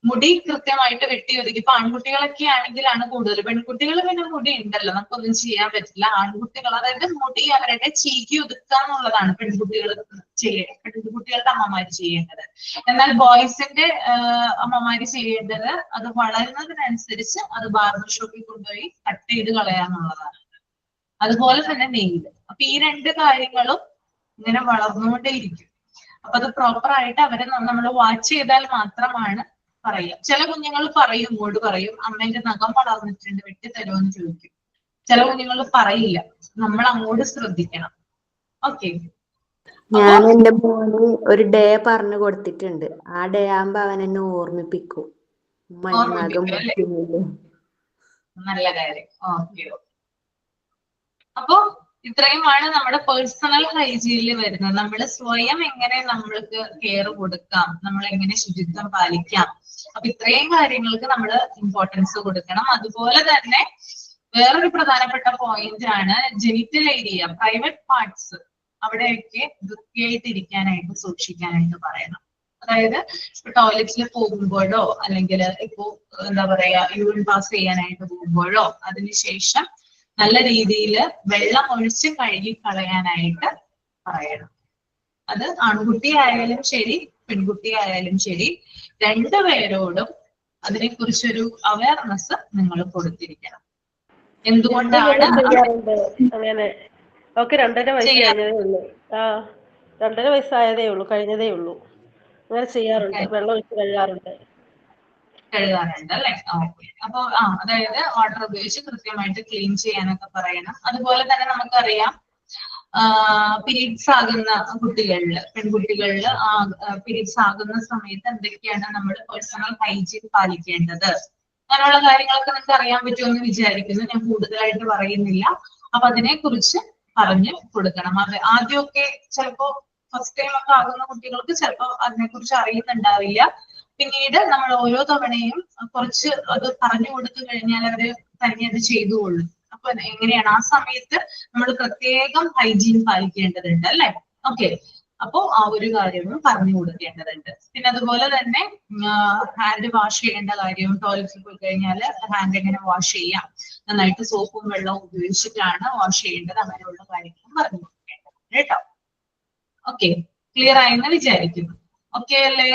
മുടി കൃത്യമായിട്ട് വെട്ടി ഒതുക്കി. ഇപ്പൊ ആൺകുട്ടികളൊക്കെ ആണെങ്കിലാണ് കൂടുതൽ. പെൺകുട്ടികൾ പിന്നെ മുടി ഉണ്ടല്ലോ, നമുക്കൊന്നും ചെയ്യാൻ പറ്റില്ല. ആൺകുട്ടികൾ അതായത് മുടി അവരുടെ ചീകി ഒതുക്കുക എന്നുള്ളതാണ് പെൺകുട്ടികളുടെ അമ്മമാര് ചെയ്യേണ്ടത്. എന്നാൽ ബോയ്സിന്റെ അമ്മമാര് ചെയ്യേണ്ടത് അത് വളരുന്നതിനനുസരിച്ച് അത് ബാർബർ ഷോപ്പിൽ കൊണ്ടുപോയി കട്ട് ചെയ്ത് കളയാന്നുള്ളതാണ്. അതുപോലെ തന്നെ നെയില്. അപ്പൊ ഈ രണ്ട് കാര്യങ്ങളും ഇങ്ങനെ വളർന്നുകൊണ്ടേയിരിക്കും. അപ്പൊ അത് പ്രോപ്പർ ആയിട്ട് അവരെ നമ്മൾ വാച്ച് ചെയ്താൽ മാത്രമാണ് പറയാം. ചില കുഞ്ഞുങ്ങൾ പറയും, ഇങ്ങോട്ട് പറയും, അമ്മേന്റെ നഖം വളർന്നിട്ടുണ്ട് വെട്ടി തരുമെന്ന് ചോദിക്കും. ചില കുഞ്ഞുങ്ങൾ പറയില്ല. നമ്മൾ അങ്ങോട്ട് ശ്രദ്ധിക്കണം. ഓക്കെ, ഞാൻ എന്റെ മോന് ഒരു ഡേ പറഞ്ഞു കൊടുത്തിട്ടുണ്ട്. ആ ഡേ ആകുമ്പോ അവൻ എന്നെ ഓർമ്മിപ്പിക്കും. നഖം വെട്ടുന്നില്ലേ. നല്ല കാര്യം. ഓക്കെ, അപ്പൊ ഇത്രയുമാണ് നമ്മുടെ പേഴ്സണൽ ഹൈജീനിൽ വരുന്നത്. നമ്മൾ സ്വയം എങ്ങനെ നമ്മൾക്ക് കെയർ കൊടുക്കാം, നമ്മൾ എങ്ങനെ ശുചിത്വം പാലിക്കാം. അപ്പൊ ഇത്രയും കാര്യങ്ങൾക്ക് നമ്മൾ ഇമ്പോർട്ടൻസ് കൊടുക്കണം. അതുപോലെ തന്നെ വേറൊരു പ്രധാനപ്പെട്ട പോയിന്റ് ആണ് ജെനിറ്റൽ ഏരിയ, പ്രൈവറ്റ് പാർട്സ്, അവിടെയൊക്കെ വൃത്തിയായിട്ടിരിക്കാനായിട്ട് സൂക്ഷിക്കാനായിട്ട് പറയണം. അതായത് ഇപ്പൊ ടോയ്ലറ്റിൽ പോകുമ്പോഴോ അല്ലെങ്കിൽ ഇപ്പോ എന്താ പറയാ യൂറിൻ പാസ് ചെയ്യാനായിട്ട് പോകുമ്പോഴോ അതിനുശേഷം നല്ല രീതിയിൽ വെള്ളം ഒഴിച്ച് കഴുകി കളയാനായിട്ട് പറയണം. അത് ആൺകുട്ടി ആയാലും ശരി പെൺകുട്ടി ആയാലും ശരി, രണ്ടുപേരോടും അതിനെക്കുറിച്ചൊരു അവയർനെസ് നിങ്ങൾ കൊടുത്തിരിക്കണം. എന്തുകൊണ്ടാണ് അങ്ങനെ ഓക്കെ 2.5 വയസ്സ് കഴിഞ്ഞതേ ഉള്ളൂ. 2.5 വയസ്സായതേ ഉള്ളൂ, കഴിഞ്ഞതേ ഉള്ളൂ. അങ്ങനെ ചെയ്യാറുണ്ട്, വെള്ളം ഒഴിച്ച് കഴുകാറുണ്ട് അല്ലെ? ഓക്കെ. അപ്പൊ അതായത് വാട്ടർ ഉപയോഗിച്ച് കൃത്യമായിട്ട് ക്ലീൻ ചെയ്യാനൊക്കെ പറയണം. അതുപോലെ തന്നെ നമുക്കറിയാം പീരീഡ്സ് ആകുന്ന കുട്ടികളില്, പെൺകുട്ടികളില് പീരീഡ്സ് ആകുന്ന സമയത്ത് എന്തൊക്കെയാണ് നമ്മൾ പേഴ്സണൽ ഹൈജീൻ പാലിക്കേണ്ടത്, അങ്ങനെയുള്ള കാര്യങ്ങളൊക്കെ നിങ്ങൾക്ക് അറിയാൻ പറ്റുമെന്ന് വിചാരിക്കുന്നു. ഞാൻ കൂടുതലായിട്ട് പറയുന്നില്ല. അപ്പൊ അതിനെ കുറിച്ച് പറഞ്ഞു കൊടുക്കണം. ആദ്യമൊക്കെ ചിലപ്പോ ഫസ്റ്റ് ടൈം ഒക്കെ ആകുന്ന കുട്ടികൾക്ക് ചിലപ്പോൾ അതിനെക്കുറിച്ച് അറിയുന്നുണ്ടാവില്ല. പിന്നീട് നമ്മൾ ഓരോ തവണയും കുറച്ച് അത് പറഞ്ഞു കൊടുത്തു കഴിഞ്ഞാൽ അവര് തന്നെ അത് ചെയ്തുകൊള്ളും. അപ്പൊ എങ്ങനെയാണ് ആ സമയത്ത് നമ്മൾ പ്രത്യേകം ഹൈജീൻ പാലിക്കേണ്ടതുണ്ട് അല്ലെ? ഓക്കെ, അപ്പോ ആ ഒരു കാര്യവും പറഞ്ഞു കൊടുക്കേണ്ടതുണ്ട്. പിന്നെ അതുപോലെ തന്നെ ഹാൻഡ് വാഷ് ചെയ്യേണ്ട കാര്യവും, ടോയ്ലറ്റിൽ പോയി കഴിഞ്ഞാൽ ഹാൻഡ് എങ്ങനെ വാഷ് ചെയ്യാം, നന്നായിട്ട് സോപ്പും വെള്ളവും ഉപയോഗിച്ചിട്ടാണ് വാഷ് ചെയ്യേണ്ടത്, അങ്ങനെയുള്ള കാര്യങ്ങളും പറഞ്ഞു കൊടുക്കേണ്ടത് കേട്ടോ. ഓക്കെ, ക്ലിയർ ആയെന്ന് വിചാരിക്കുന്നു. ഓക്കെ അല്ലേ?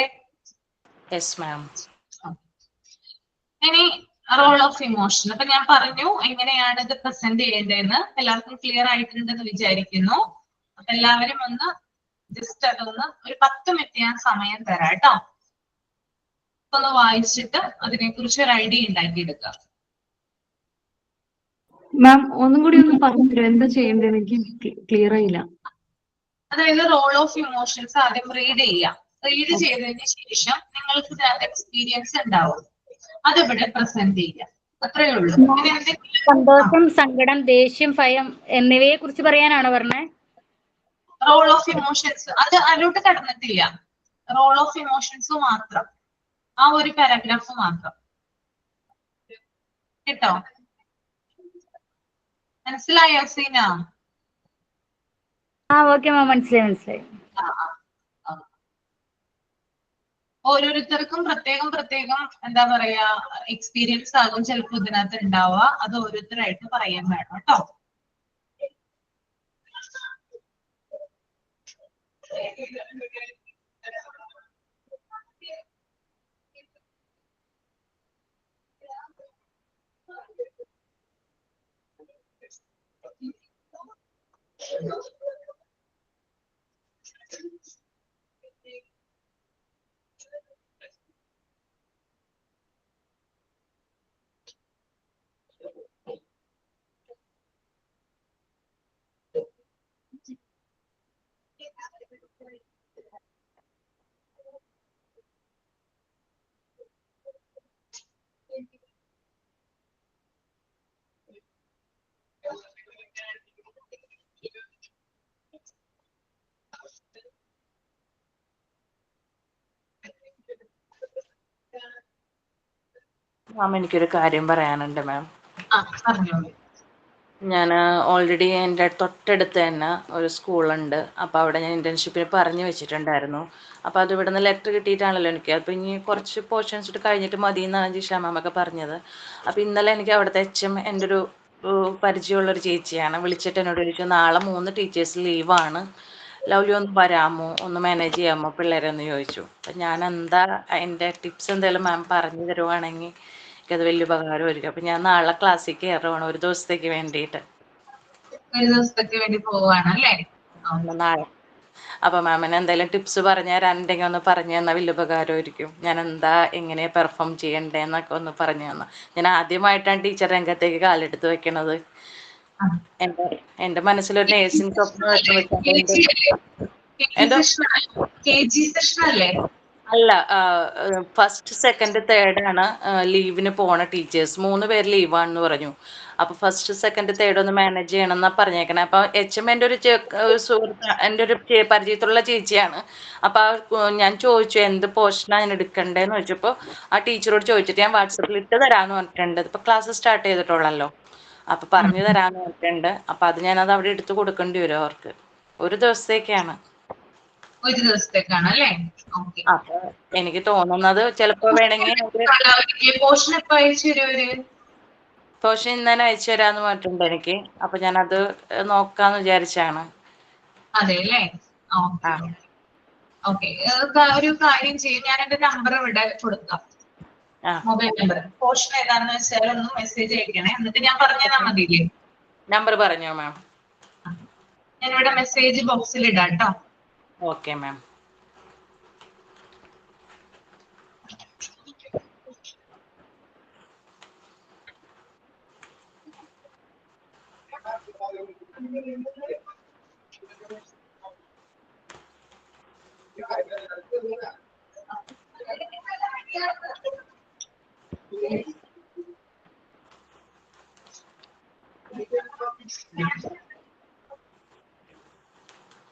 Yes ma'am. ഇനി റോൾ ഓഫ് ഇമോഷൻ. അപ്പൊ ഞാൻ പറഞ്ഞു എങ്ങനെയാണ് ഇത് പ്രസന്റ് ചെയ്യേണ്ടതെന്ന്. എല്ലാവർക്കും ക്ലിയർ ആയിട്ടുണ്ടെന്ന് വിചാരിക്കുന്നു. അപ്പൊ എല്ലാവരും ഒന്ന് ജസ്റ്റ് അതൊന്ന് ഒരു 10 മിനിറ്റ് ഞാൻ സമയം തരാം കേട്ടോ. ഒന്ന് വായിച്ചിട്ട് അതിനെക്കുറിച്ച് ഒരു ഐഡിയ ഉണ്ടാക്കിയെടുക്കുക. മാം ഒന്നും കൂടി ഒന്ന് പറഞ്ഞു എന്താ ചെയ്യേണ്ടത്, എനിക്ക് ക്ലിയർ ആയില്ല. അതായത് റോൾ ഓഫ് ഇമോഷൻസ് ആദ്യം റീഡ് ചെയ്യാം. റീഡ് ചെയ്തതിന് ശേഷം നിങ്ങൾക്ക് ഇതിനകത്ത് എക്സ്പീരിയൻസ് ഉണ്ടാവും, അതിവിടെ പ്രസന്റ് ചെയ്യാം. അത്രേ ഉള്ളൂ. സന്തോഷം, സങ്കടം, ദേഷ്യം, ഭയം എന്നിവയെ കുറിച്ച് പറയാനാണോ പറഞ്ഞത്? റോൾ ഓഫ് ഇമോഷൻസ് അത് അതിലോട്ട് കടന്നിട്ടില്ല. റോൾ ഓഫ് ഇമോഷൻസ് മാത്രം, ആ ഒരു പാരഗ്രാഫ് മാത്രം കേട്ടോ. മനസ്സിലായോ സീന? ഓക്കെ മാം, മനസ്സിലായി. ഓരോരുത്തർക്കും പ്രത്യേകം എന്താ പറയാ എക്സ്പീരിയൻസ് ആകും ചിലപ്പോൾ ഇതിനകത്ത് ഉണ്ടാവുക. അത് ഓരോരുത്തരായിട്ട് പറയാൻ വേണം കേട്ടോ. മാം എനിക്കൊരു കാര്യം പറയാനുണ്ട് മാം. പറഞ്ഞോളൂ. ഞാൻ ഓൾറെഡി എൻ്റെ തൊട്ടടുത്ത് തന്നെ ഒരു സ്കൂളുണ്ട്. അപ്പോൾ അവിടെ ഞാൻ ഇന്റേൺഷിപ്പിന് പറഞ്ഞു വെച്ചിട്ടുണ്ടായിരുന്നു. അപ്പോൾ അത് ഇവിടുന്ന് ലെറ്റർ കിട്ടിയിട്ടാണല്ലോ എനിക്ക്. അപ്പോൾ ഇനി കുറച്ച് പോർഷൻസ് ഇട്ട് കഴിഞ്ഞിട്ട് മതി എന്നാണ് ജിഷ മാമൊക്കെ പറഞ്ഞത്. അപ്പോൾ ഇന്നലെ എനിക്ക് അവിടുത്തെ എച്ച്.എം എൻ്റെ ഒരു പരിചയമുള്ളൊരു ചേച്ചിയാണ് വിളിച്ചിട്ട് എന്നോട് ചോദിച്ചു, നാളെ 3 ടീച്ചേഴ്സ് ലീവാണ്, ലവ്ലി ഒന്ന് വരാമോ, ഒന്ന് മാനേജ് ചെയ്യാമോ പിള്ളേരെ എന്ന് ചോദിച്ചു. അപ്പം ഞാൻ എന്താ അതിൻ്റെ ടിപ്സ് എന്തെങ്കിലും മാം പറഞ്ഞു തരുവാണെങ്കിൽ എനിക്കത് വലിയ ഉപകാരമായിരിക്കും. അപ്പം ഞാൻ നാളെ ക്ലാസ്സിൽ കയറുവാണ് ഒരു ദിവസത്തേക്ക് വേണ്ടിയിട്ട്. ഒരു ദിവസത്തേക്ക് വേണ്ടി പോവാണ് അല്ലേ? നാളെ. അപ്പൊ മാമിന് എന്തെങ്കിലും ടിപ്സ് പറഞ്ഞു തരാനുണ്ടെങ്കിൽ ഒന്ന് പറഞ്ഞു തന്നാൽ വലിയ ഉപകാരമായിരിക്കും. ഞാൻ എന്താ എങ്ങനെ പെർഫോം ചെയ്യണ്ടേന്നൊക്കെ ഒന്ന് പറഞ്ഞു തന്ന. ഞാൻ ആദ്യമായിട്ടാണ് ടീച്ചർ രംഗത്തേക്ക് കാലെടുത്ത് വെക്കണത്. എന്റെ മനസ്സിലൊരു നേഴ്സിംഗ് സ്വപ്നം അല്ല, ഫസ്റ്റ് സെക്കൻഡ് തേർഡ് ആണ് ലീവിന് പോണ ടീച്ചേഴ്സ്. 3 പേര് ലീവാണെന്ന് പറഞ്ഞു. അപ്പൊ ഫസ്റ്റ് സെക്കൻഡ് തേർഡ് ഒന്ന് മാനേജ് ചെയ്യണം എന്നാ പറഞ്ഞേക്കണേ. അപ്പൊ എച്ച്.എം എൻ്റെ ഒരു സുഹൃത്ത്, എൻ്റെ ഒരു പരിചയത്തിലുള്ള ചേച്ചിയാണ്. അപ്പൊ ഞാൻ ചോദിച്ചു എന്ത് പോർഷനാണ് ഞാൻ എടുക്കണ്ടേന്ന് ചോദിച്ചപ്പോ ആ ടീച്ചറോട് ചോദിച്ചിട്ട് ഞാൻ വാട്സപ്പിൽ ഇട്ട് തരാന്ന് പറഞ്ഞിട്ടുണ്ട്. ഇപ്പൊ ക്ലാസ് സ്റ്റാർട്ട് ചെയ്തിട്ടുള്ളല്ലോ, അപ്പൊ പറഞ്ഞു തരാന്ന് പറഞ്ഞിട്ടുണ്ട്. അപ്പൊ അത് ഞാനത് അവിടെ എടുത്ത് കൊടുക്കേണ്ടി വരും അവർക്ക്. ഒരു ദിവസത്തേക്കാണ്. ഒരു ദിവസത്തേക്കാണ് അല്ലേ? അപ്പൊ എനിക്ക് തോന്നുന്നത് ചിലപ്പോ വേണമെങ്കിൽ പോർഷൻ എപ്പോ അയച്ചു തരുവര്? പോർഷൻ ഇന്നലെ അയച്ചു തരാന്ന് പറഞ്ഞിട്ടുണ്ട് എനിക്ക്. അപ്പൊ ഞാനത് നോക്കാന്ന് വിചാരിച്ചാണ്. അതെ അല്ലേ? ഓക്കെ, ഒരു കാര്യം ചെയ്യും, ഞാൻ എന്റെ നമ്പർ ഇവിടെ കൊടുക്കാം, മൊബൈൽ നമ്പർ. പോർഷൻ ഏതാണെന്ന് വെച്ചാൽ ഒന്ന് മെസ്സേജ് അയക്കണേ, എന്നിട്ട് ഞാൻ പറഞ്ഞാൽ മതിയില്ലേ? നമ്പർ പറഞ്ഞോ മാം. ഞാനിവിടെ മെസ്സേജ് ബോക്സിൽ ഇടാം കേട്ടോ. Okay ma'am.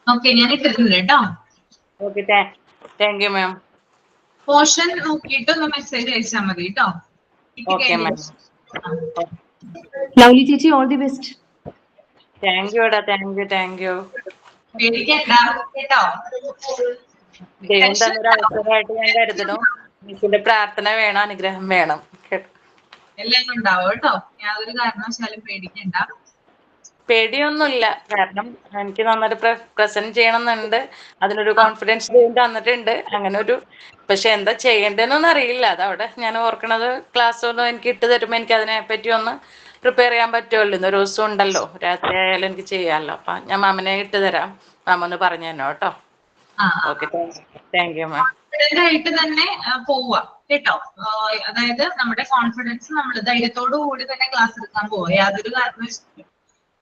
ഓക്കെ, ഞാൻ ഇട്ടിട്ടുണ്ട് കേട്ടോ. Okay, thank you ma'am. Portion നോക്കിയിട്ട് ഒന്ന് മെസ്സേജ് അയച്ചാൽ മതി കേട്ടോ. Okay ma'am. ലവ്ലി ചേച്ചി, all the best. Thank you ഡാ, താങ്ക് യു. പേടിക്കണ്ട കേട്ടോ. ദൈവം തന്നൊരു അവസരമായിട്ട് ഞാൻ കരുതണു. മിസ്സിന്റെ പ്രാർത്ഥന വേണം, അനുഗ്രഹം വേണം. എല്ലാം ഉണ്ടാവും കേട്ടോ, യാതൊരു കാരണവശാലും പേടിക്കണ്ട. പേടിയൊന്നുമില്ല, കാരണം എനിക്ക് നന്നായിട്ട് പ്രസന്റ് ചെയ്യണമെന്നുണ്ട്. അതിനൊരു കോൺഫിഡൻസ് തന്നിട്ടുണ്ട്. അങ്ങനെ ഒരു, പക്ഷെ എന്താ ചെയ്യേണ്ടതെന്നൊന്നും അറിയില്ല. അതവിടെ ഞാൻ ഓർക്കണത് ക്ലാസ് ഒന്നും എനിക്ക് ഇട്ട് തരുമ്പോൾ എനിക്ക് അതിനെ പറ്റി ഒന്ന് പ്രിപ്പയർ ചെയ്യാൻ പറ്റുമല്ലോ. ഇന്നൊരു ദിവസം ഉണ്ടല്ലോ, രാത്രി ആയാലും എനിക്ക് ചെയ്യാമല്ലോ. അപ്പൊ ഞാൻ മാമനെ ഇട്ട് തരാം, മാമ ഒന്ന് പറഞ്ഞു തന്നോ കേട്ടോ. Okay, thank you ma'am. Confident ആയിട്ട് തന്നെ പോവുക കേട്ടോ. അതായത് നമ്മുടെ കോൺഫിഡൻസ് നമ്മൾ ധൈര്യത്തോടു കൂടി തന്നെ ക്ലാസ് എടുക്കാൻ പോവുക. യാതൊരു കാരണവശാലും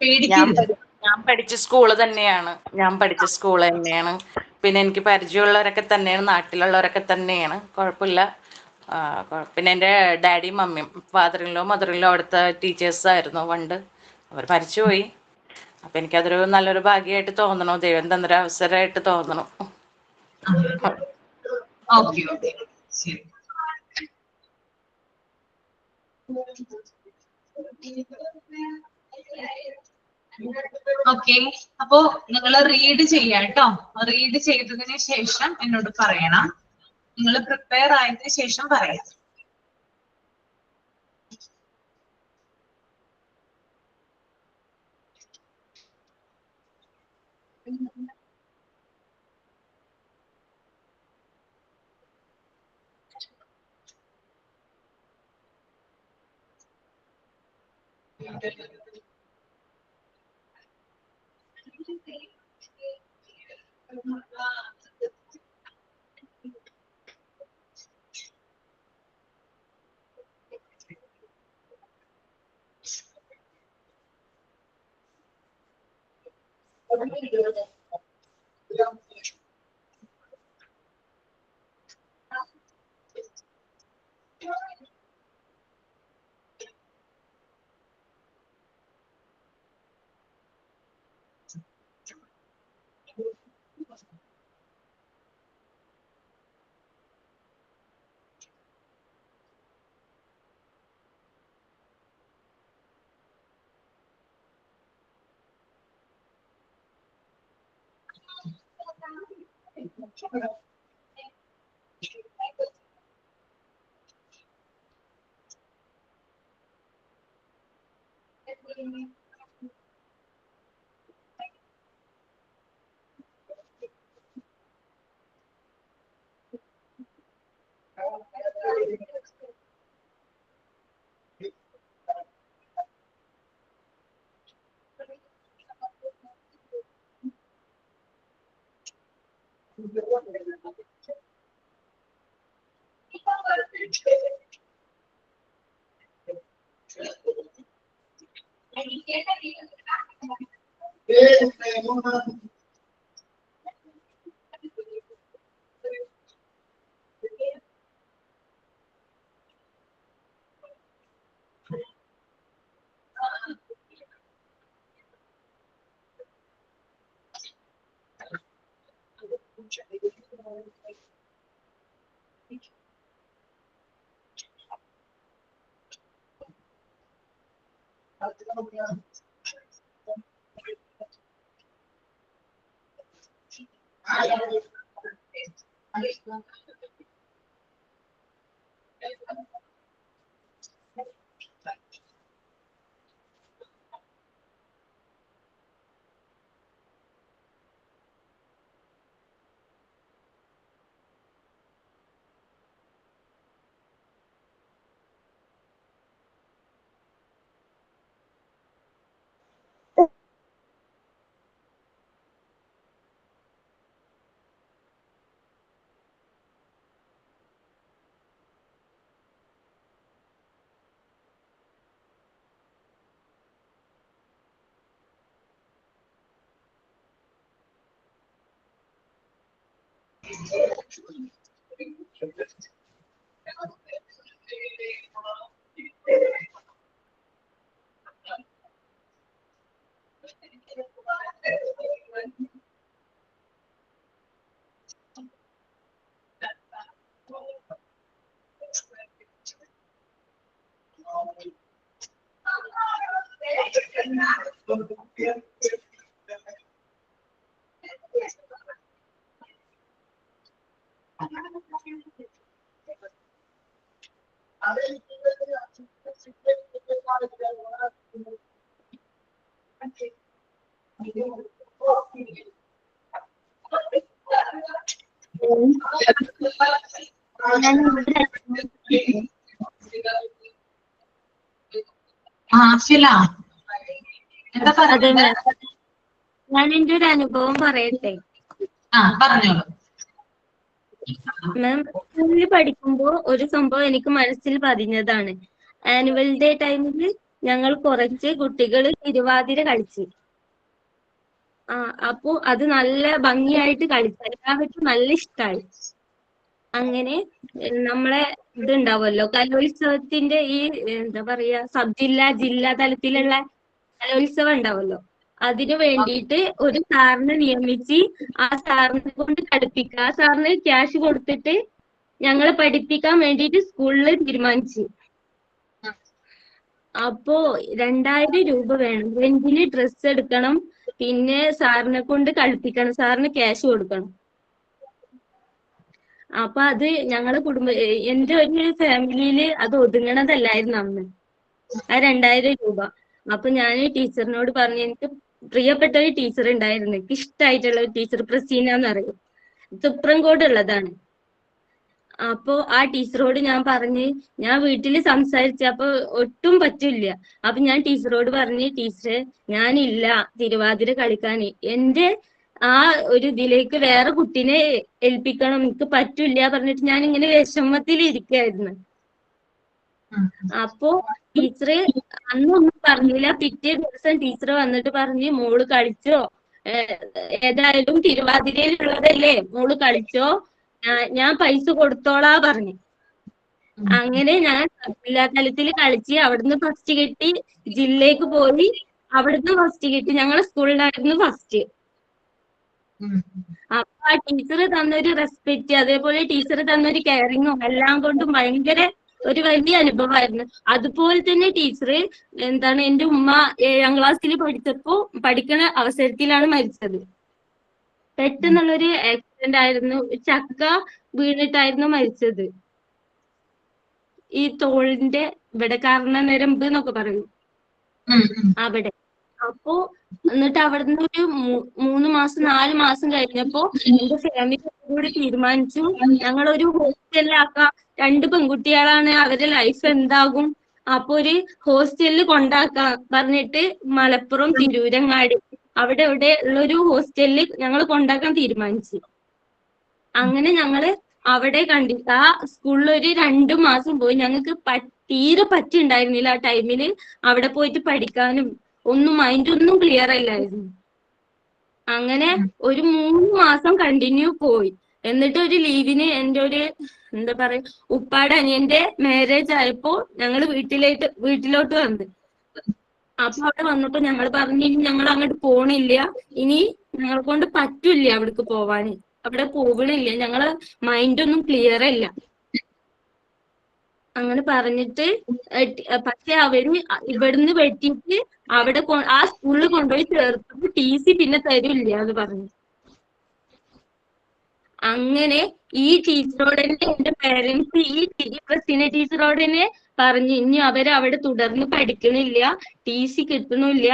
പേടിക്കരുത്. ഞാൻ പഠിച്ച സ്കൂള് തന്നെയാണ്, പിന്നെ എനിക്ക് പരിചയമുള്ളവരൊക്കെ തന്നെയാണ്, നാട്ടിലുള്ളവരൊക്കെ തന്നെയാണ്. കുഴപ്പമില്ല. പിന്നെ എൻ്റെ ഡാഡിയും മമ്മിയും, ഫാദറിൻലോ മദറിൻലോ അവിടുത്തെ ടീച്ചേഴ്സ് ആയിരുന്നു പണ്ട്. അവർ മരിച്ചുപോയി. അപ്പൊ എനിക്കതൊരു നല്ലൊരു ഭാഗ്യമായിട്ട് തോന്നണു, ദൈവം തന്നൊരു അവസരമായിട്ട് തോന്നണു. ഓക്കെ ഓക്കെ, ശരി. ഓക്കെ, അപ്പോ നിങ്ങൾ റീഡ് ചെയ്യാം കേട്ടോ. റീഡ് ചെയ്തതിന് ശേഷം എന്നോട് പറയണം. നിങ്ങൾ പ്രിപ്പയർ ആയതിനു ശേഷം പറയാം. ആഫില എന്താ അതെ പറയുന്നത്? മാം, ഞാൻ എന്റെ ഒരു അനുഭവം പറയട്ടെ പറഞ്ഞോളൂ. മാം. സ്കൂളിൽ പഠിക്കുമ്പോൾ ഒരു സംഭവം എനിക്ക് മനസ്സിൽ പതിഞ്ഞതാണ്. ആനുവൽ ഡേ ടൈമിൽ ഞങ്ങൾ കുറച്ച് കുട്ടികൾ തിരുവാതിര കളിച്ചു. അപ്പോ അത് നല്ല ഭംഗിയായിട്ട് കളിച്ചു, എല്ലാവർക്കും നല്ല ഇഷ്ടമായി. അങ്ങനെ നമ്മളെ ഇതുണ്ടാവുമല്ലോ കലോത്സവത്തിന്റെ ഈ എന്താ പറയാ ജില്ലാ തലത്തിലുള്ള കലോത്സവം ഉണ്ടാവുമല്ലോ, അതിനു വേണ്ടിയിട്ട് ഒരു സാറിനെ നിയമിച്ച് ആ സാറിനെ കൊണ്ട് കളിപ്പിക്കുക. ആ സാറിന് ക്യാഷ് കൊടുത്തിട്ട് ഞങ്ങളെ പഠിപ്പിക്കാൻ വേണ്ടിയിട്ട് സ്കൂളിൽ തീരുമാനിച്ചു. അപ്പോ 2000 രൂപ വേണം, റെന്റിന് ഡ്രസ്സ് എടുക്കണം, പിന്നെ സാറിനെ കൊണ്ട് കളിപ്പിക്കണം, സാറിന് ക്യാഷ് കൊടുക്കണം. അപ്പൊ അത് ഞങ്ങളെ എന്റെ ഒരു ഫാമിലിയില് അത് ഒതുങ്ങണതല്ലായിരുന്നു അന്ന് ആ 2000 രൂപ. അപ്പൊ ഞാൻ ടീച്ചറിനോട് പറഞ്ഞു, എനിക്ക് പ്രിയപ്പെട്ട ഒരു ടീച്ചർ ഉണ്ടായിരുന്നു, എനിക്ക് ഇഷ്ടമായിട്ടുള്ള ഒരു ടീച്ചർ പ്രസീന എന്ന് പറയും, സുപ്രീംകോട് ഉള്ളതാണ്. അപ്പോ ആ ടീച്ചറോട് ഞാൻ പറഞ്ഞ്, ഞാൻ വീട്ടിൽ സംസാരിച്ചപ്പോ ഒട്ടും പറ്റില്ല. അപ്പൊ ഞാൻ ടീച്ചറോട് പറഞ്ഞ്, ടീച്ചറെ ഞാനില്ല തിരുവാതിര കളിക്കാൻ, എന്റെ ആ ഒരു ഇതിലേക്ക് വേറെ കുട്ടീനെ ഏൽപ്പിക്കണം, എനിക്ക് പറ്റില്ല പറഞ്ഞിട്ട് ഞാൻ ഇങ്ങനെ വിഷമത്തിൽ ഇരിക്കായിരുന്നു. അപ്പോ ടീച്ചറ് അന്നൊന്നും പറഞ്ഞില്ല. പിറ്റേ ദിവസം ടീച്ചർ വന്നിട്ട് പറഞ്ഞ്, മോള് കളിച്ചോ, ഏതായാലും തിരുവാതിരയിലുള്ളതല്ലേ, മോള് കളിച്ചോ, ഞാൻ പൈസ കൊടുത്തോളാ പറഞ്ഞു. അങ്ങനെ ഞാൻ ജില്ലാ തലത്തിൽ കളിച്ച് അവിടുന്ന് ഫസ്റ്റ് കിട്ടി, ജില്ലക്ക് പോയി, അവിടുന്ന് ഫസ്റ്റ് കിട്ടി, ഞങ്ങളെ സ്കൂളിലായിരുന്നു ഫസ്റ്റ്. അപ്പൊ ആ ടീച്ചർ തന്നൊരു റെസ്പെക്ട്, അതേപോലെ ടീച്ചർ തന്നൊരു കെയറിങ്ങും എല്ലാം കൊണ്ടും ഭയങ്കര ഒരു വലിയ അനുഭവമായിരുന്നു. അതുപോലെ തന്നെ ടീച്ചർ എന്താണ്, എന്റെ ഉമ്മ 7ാം ക്ലാസ്സിൽ പഠിക്കുന്ന അവസരത്തിലാണ് മരിച്ചത്. പെട്ടെന്നുള്ളൊരു ആക്സിഡന്റ് ആയിരുന്നു. ചക്ക വീണിട്ടായിരുന്നു മരിച്ചത്. ഈ തോളിന്റെ ഇവിടെ കർണനരമ്പ് എന്നൊക്കെ പറയും അവിടെ. അപ്പോ എന്നിട്ട് അവിടുന്ന് ഒരു 3 മാസം 4 മാസം കഴിഞ്ഞപ്പോ എന്റെ ഫാമിലി കൂടി തീരുമാനിച്ചു ഞങ്ങളൊരു ഹോസ്റ്റലിലാക്കാം. 2 പെൺകുട്ടികളാണ്, അവരുടെ ലൈഫ് എന്താകും, അപ്പൊ ഒരു ഹോസ്റ്റലിൽ കൊണ്ടാക്കാം പറഞ്ഞിട്ട് മലപ്പുറം തിരൂരങ്ങാടി അവിടെ ഇവിടെ ഉള്ളൊരു ഹോസ്റ്റലിൽ ഞങ്ങൾ കൊണ്ടാക്കാൻ തീരുമാനിച്ചു. അങ്ങനെ ഞങ്ങള് അവിടെ കണ്ടിട്ട് ആ സ്കൂളിൽ ഒരു 2 മാസം പോയി. ഞങ്ങൾക്ക് തീരെ പറ്റിണ്ടായിരുന്നില്ല ആ ടൈമില് അവിടെ പോയിട്ട് പഠിക്കാനും ഒന്നും മൈൻഡ് ഒന്നും ക്ലിയർ അല്ലായിരുന്നു. അങ്ങനെ ഒരു 3 മാസം കണ്ടിന്യൂ പോയി. എന്നിട്ട് ഒരു ലീവിന് എൻ്റെ ഒരു എന്താ പറയാ ഉപ്പാടെ അനിയന്റെ മാരേജ് ആയപ്പോ ഞങ്ങൾ വീട്ടിലോട്ട് വന്ന്. അപ്പൊ അവിടെ വന്നപ്പോ ഞങ്ങൾ പറഞ്ഞു ഇനി ഞങ്ങൾ അങ്ങോട്ട് പോണില്ല, ഇനി ഞങ്ങളെ കൊണ്ട് പറ്റൂല അവിടേക്ക് പോവാന്, അവിടെ പോകണില്ല, ഞങ്ങളെ മൈൻഡ് ഒന്നും ക്ലിയർ അല്ല അങ്ങനെ പറഞ്ഞിട്ട് പക്ഷെ അവര് ഇവിടുന്ന് വെട്ടിയിട്ട് അവിടെ ആ സ്കൂളിൽ കൊണ്ടുപോയി ചേർത്തപ്പോ TC പിന്നെ തരില്ല എന്ന് പറഞ്ഞു. അങ്ങനെ ഈ ടീച്ചറോട് തന്നെ എന്റെ പേരൻസ് ഈ പ്രസീന ടീച്ചറോട് തന്നെ പറഞ്ഞു ഇനി അവര് അവിടെ തുടർന്ന് പഠിക്കണില്ല, TC കിട്ടണില്ല,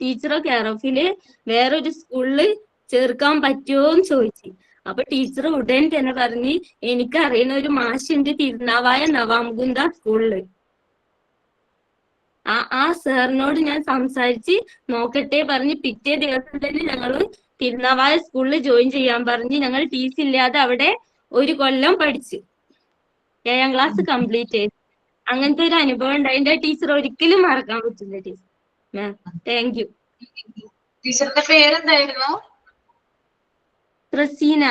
ടീച്ചറോ കെയർ ഓഫില് വേറൊരു സ്കൂളില് ചേർക്കാൻ പറ്റുമോന്ന് ചോദിച്ചു. അപ്പൊ ടീച്ചർ ഉടൻ തന്നെ പറഞ്ഞ് എനിക്ക് അറിയുന്ന ഒരു മാഷുണ്ട് തിരുനാവായ നവാമുകുന്ദ സ്കൂളില്, ആ സാറിനോട് ഞാൻ സംസാരിച്ച് നോക്കട്ടെ പറഞ്ഞ് പിറ്റേ ദിവസം തന്നെ ഞങ്ങള് തിരുനാവായ സ്കൂളിൽ ജോയിൻ ചെയ്യാൻ പറഞ്ഞ് ഞങ്ങൾ TC ഇല്ലാതെ അവിടെ 1 കൊല്ലം പഠിച്ചു 7ാം ക്ലാസ് കംപ്ലീറ്റ് ചെയ്തു. അങ്ങനത്തെ ഒരു അനുഭവം ഉണ്ടായി. എന്റെ ടീച്ചർ ഒരിക്കലും മറക്കാൻ പറ്റില്ല. Teacher ma'am thank you. ടീച്ചറിന്റെ പേരെന്തായിരുന്നു? പ്രസീന.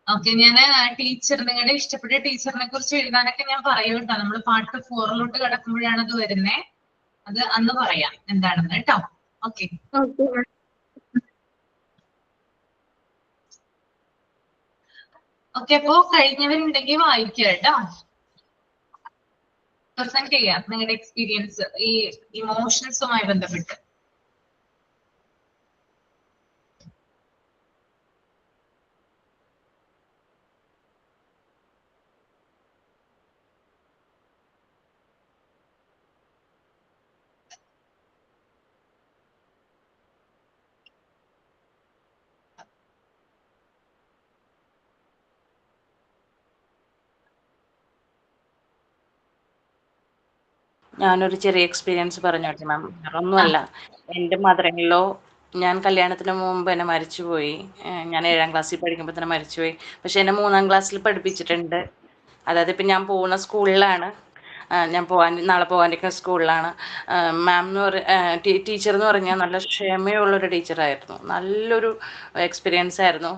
ഓക്കെ, ഞാൻ നിങ്ങളുടെ ഇഷ്ടപ്പെട്ട ടീച്ചറിനെ കുറിച്ച് എഴുതാനൊക്കെ ഞാൻ പറയും കേട്ടോ. നമ്മൾ പാർട്ട് 4 കിടക്കുമ്പോഴാണ് അത് വരുന്നേ. അത് അന്ന് പറയാം എന്താണെന്ന് കേട്ടോ. ഓക്കെ ഓക്കെ, അപ്പോ കഴിഞ്ഞവരുണ്ടെങ്കിൽ വായിക്കുക കേട്ടോ. പ്രസന്റ് ചെയ്യാം നിങ്ങളുടെ എക്സ്പീരിയൻസ് ഈ ഇമോഷൻസുമായി ബന്ധപ്പെട്ട്. ഞാനൊരു ചെറിയ എക്സ്പീരിയൻസ് പറഞ്ഞോട്ടെ മാം. ഒന്നുമല്ല, എൻ്റെ മദർ-ഇൻ-ലോ ഞാൻ കല്യാണത്തിന് മുമ്പ് എന്നെ മരിച്ചുപോയി. ഞാൻ 7ാം ക്ലാസ്സിൽ പഠിക്കുമ്പോൾ തന്നെ മരിച്ചുപോയി. പക്ഷെ എന്നെ 3ാം ക്ലാസ്സിൽ പഠിപ്പിച്ചിട്ടുണ്ട്. അതായത് ഇപ്പം ഞാൻ പോകുന്ന സ്കൂളിലാണ്, ഞാൻ നാളെ പോകാനിരിക്കുന്ന സ്കൂളിലാണ്. മാം എന്ന് ടീച്ചർ എന്ന് പറഞ്ഞാൽ നല്ല ക്ഷമയുള്ളൊരു ടീച്ചറായിരുന്നു. നല്ലൊരു എക്സ്പീരിയൻസ് ആയിരുന്നു.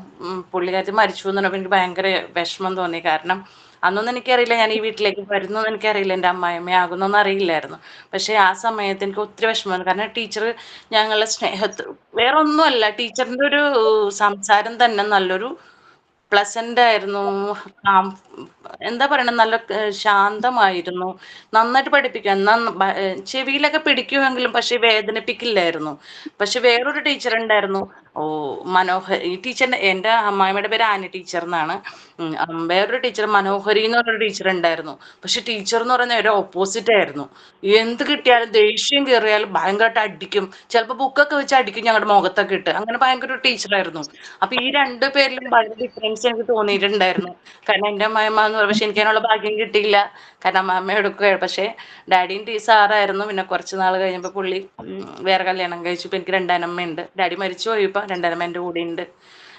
പുള്ളിക്കാരത്തി മരിച്ചു എന്ന് പറഞ്ഞപ്പോൾ എനിക്ക് ഭയങ്കര വിഷമം തോന്നി. കാരണം അന്നൊന്നും എനിക്കറിയില്ല ഞാൻ ഈ വീട്ടിലേക്ക് വരുന്നൊന്നും എനിക്കറിയില്ല, എൻ്റെ അമ്മായിയമ്മയാകുന്നൊന്നും അറിയില്ലായിരുന്നു. പക്ഷേ ആ സമയത്ത് എനിക്ക് ഒത്തിരി വിഷമം. കാരണം ടീച്ചർ ഞങ്ങളുടെ വേറെ ഒന്നുമല്ല, ടീച്ചറിൻ്റെ ഒരു സംസാരം തന്നെ നല്ലൊരു പ്ലസന്റ് ആയിരുന്നു. എന്താ പറയണ, നല്ല ശാന്തമായിരുന്നു. നന്നായിട്ട് പഠിപ്പിക്കാൻ ചെവിയിലൊക്കെ പിടിക്കുമെങ്കിലും പക്ഷെ വേദനിപ്പിക്കില്ലായിരുന്നു. പക്ഷെ വേറൊരു ടീച്ചർ ഉണ്ടായിരുന്നു, മനോഹർ. ഈ ടീച്ചറിന്റെ എൻ്റെ അമ്മായിമ്മയുടെ പേര് ആനി ടീച്ചർ എന്നാണ്. വേറൊരു ടീച്ചർ മനോഹരി എന്ന് പറഞ്ഞൊരു ടീച്ചർ ഉണ്ടായിരുന്നു. പക്ഷെ ടീച്ചർ എന്ന് പറയുന്ന ഒരു ഓപ്പോസിറ്റ് ആയിരുന്നു. എന്ത് കിട്ടിയാലും ദേഷ്യം കയറിയാലും ഭയങ്കരമായിട്ട് അടിക്കും. ചിലപ്പോൾ ബുക്കൊക്കെ വെച്ച് അടിക്കും ഞങ്ങളുടെ മുഖത്തൊക്കെ ഇട്ട്. അങ്ങനെ ഭയങ്കര ഒരു ടീച്ചറായിരുന്നു. അപ്പൊ ഈ 2 പേരിലും ഭയങ്കര ഡിഫറൻസ് എനിക്ക് തോന്നിയിട്ടുണ്ടായിരുന്നു. കാരണം എൻ്റെ അമ്മായിമ്മ എന്ന് പറയുമ്പോൾ പക്ഷെ എനിക്ക് അതിനുള്ള ഭാഗ്യം കിട്ടിയില്ല. കാരണം അമ്മ എടുക്കുകയാണ്. പക്ഷേ ഡാഡിയും സാറായിരുന്നു. പിന്നെ കുറച്ച് നാൾ കഴിഞ്ഞപ്പോൾ പുള്ളി വേറെ കല്യാണം കഴിച്ചു. ഇപ്പം എനിക്ക് 2 അനമ്മയുണ്ട്. ഡാഡി മരിച്ചു പോയി, ഇപ്പം 2 അനമ്മ എൻ്റെ കൂടെ ഉണ്ട്.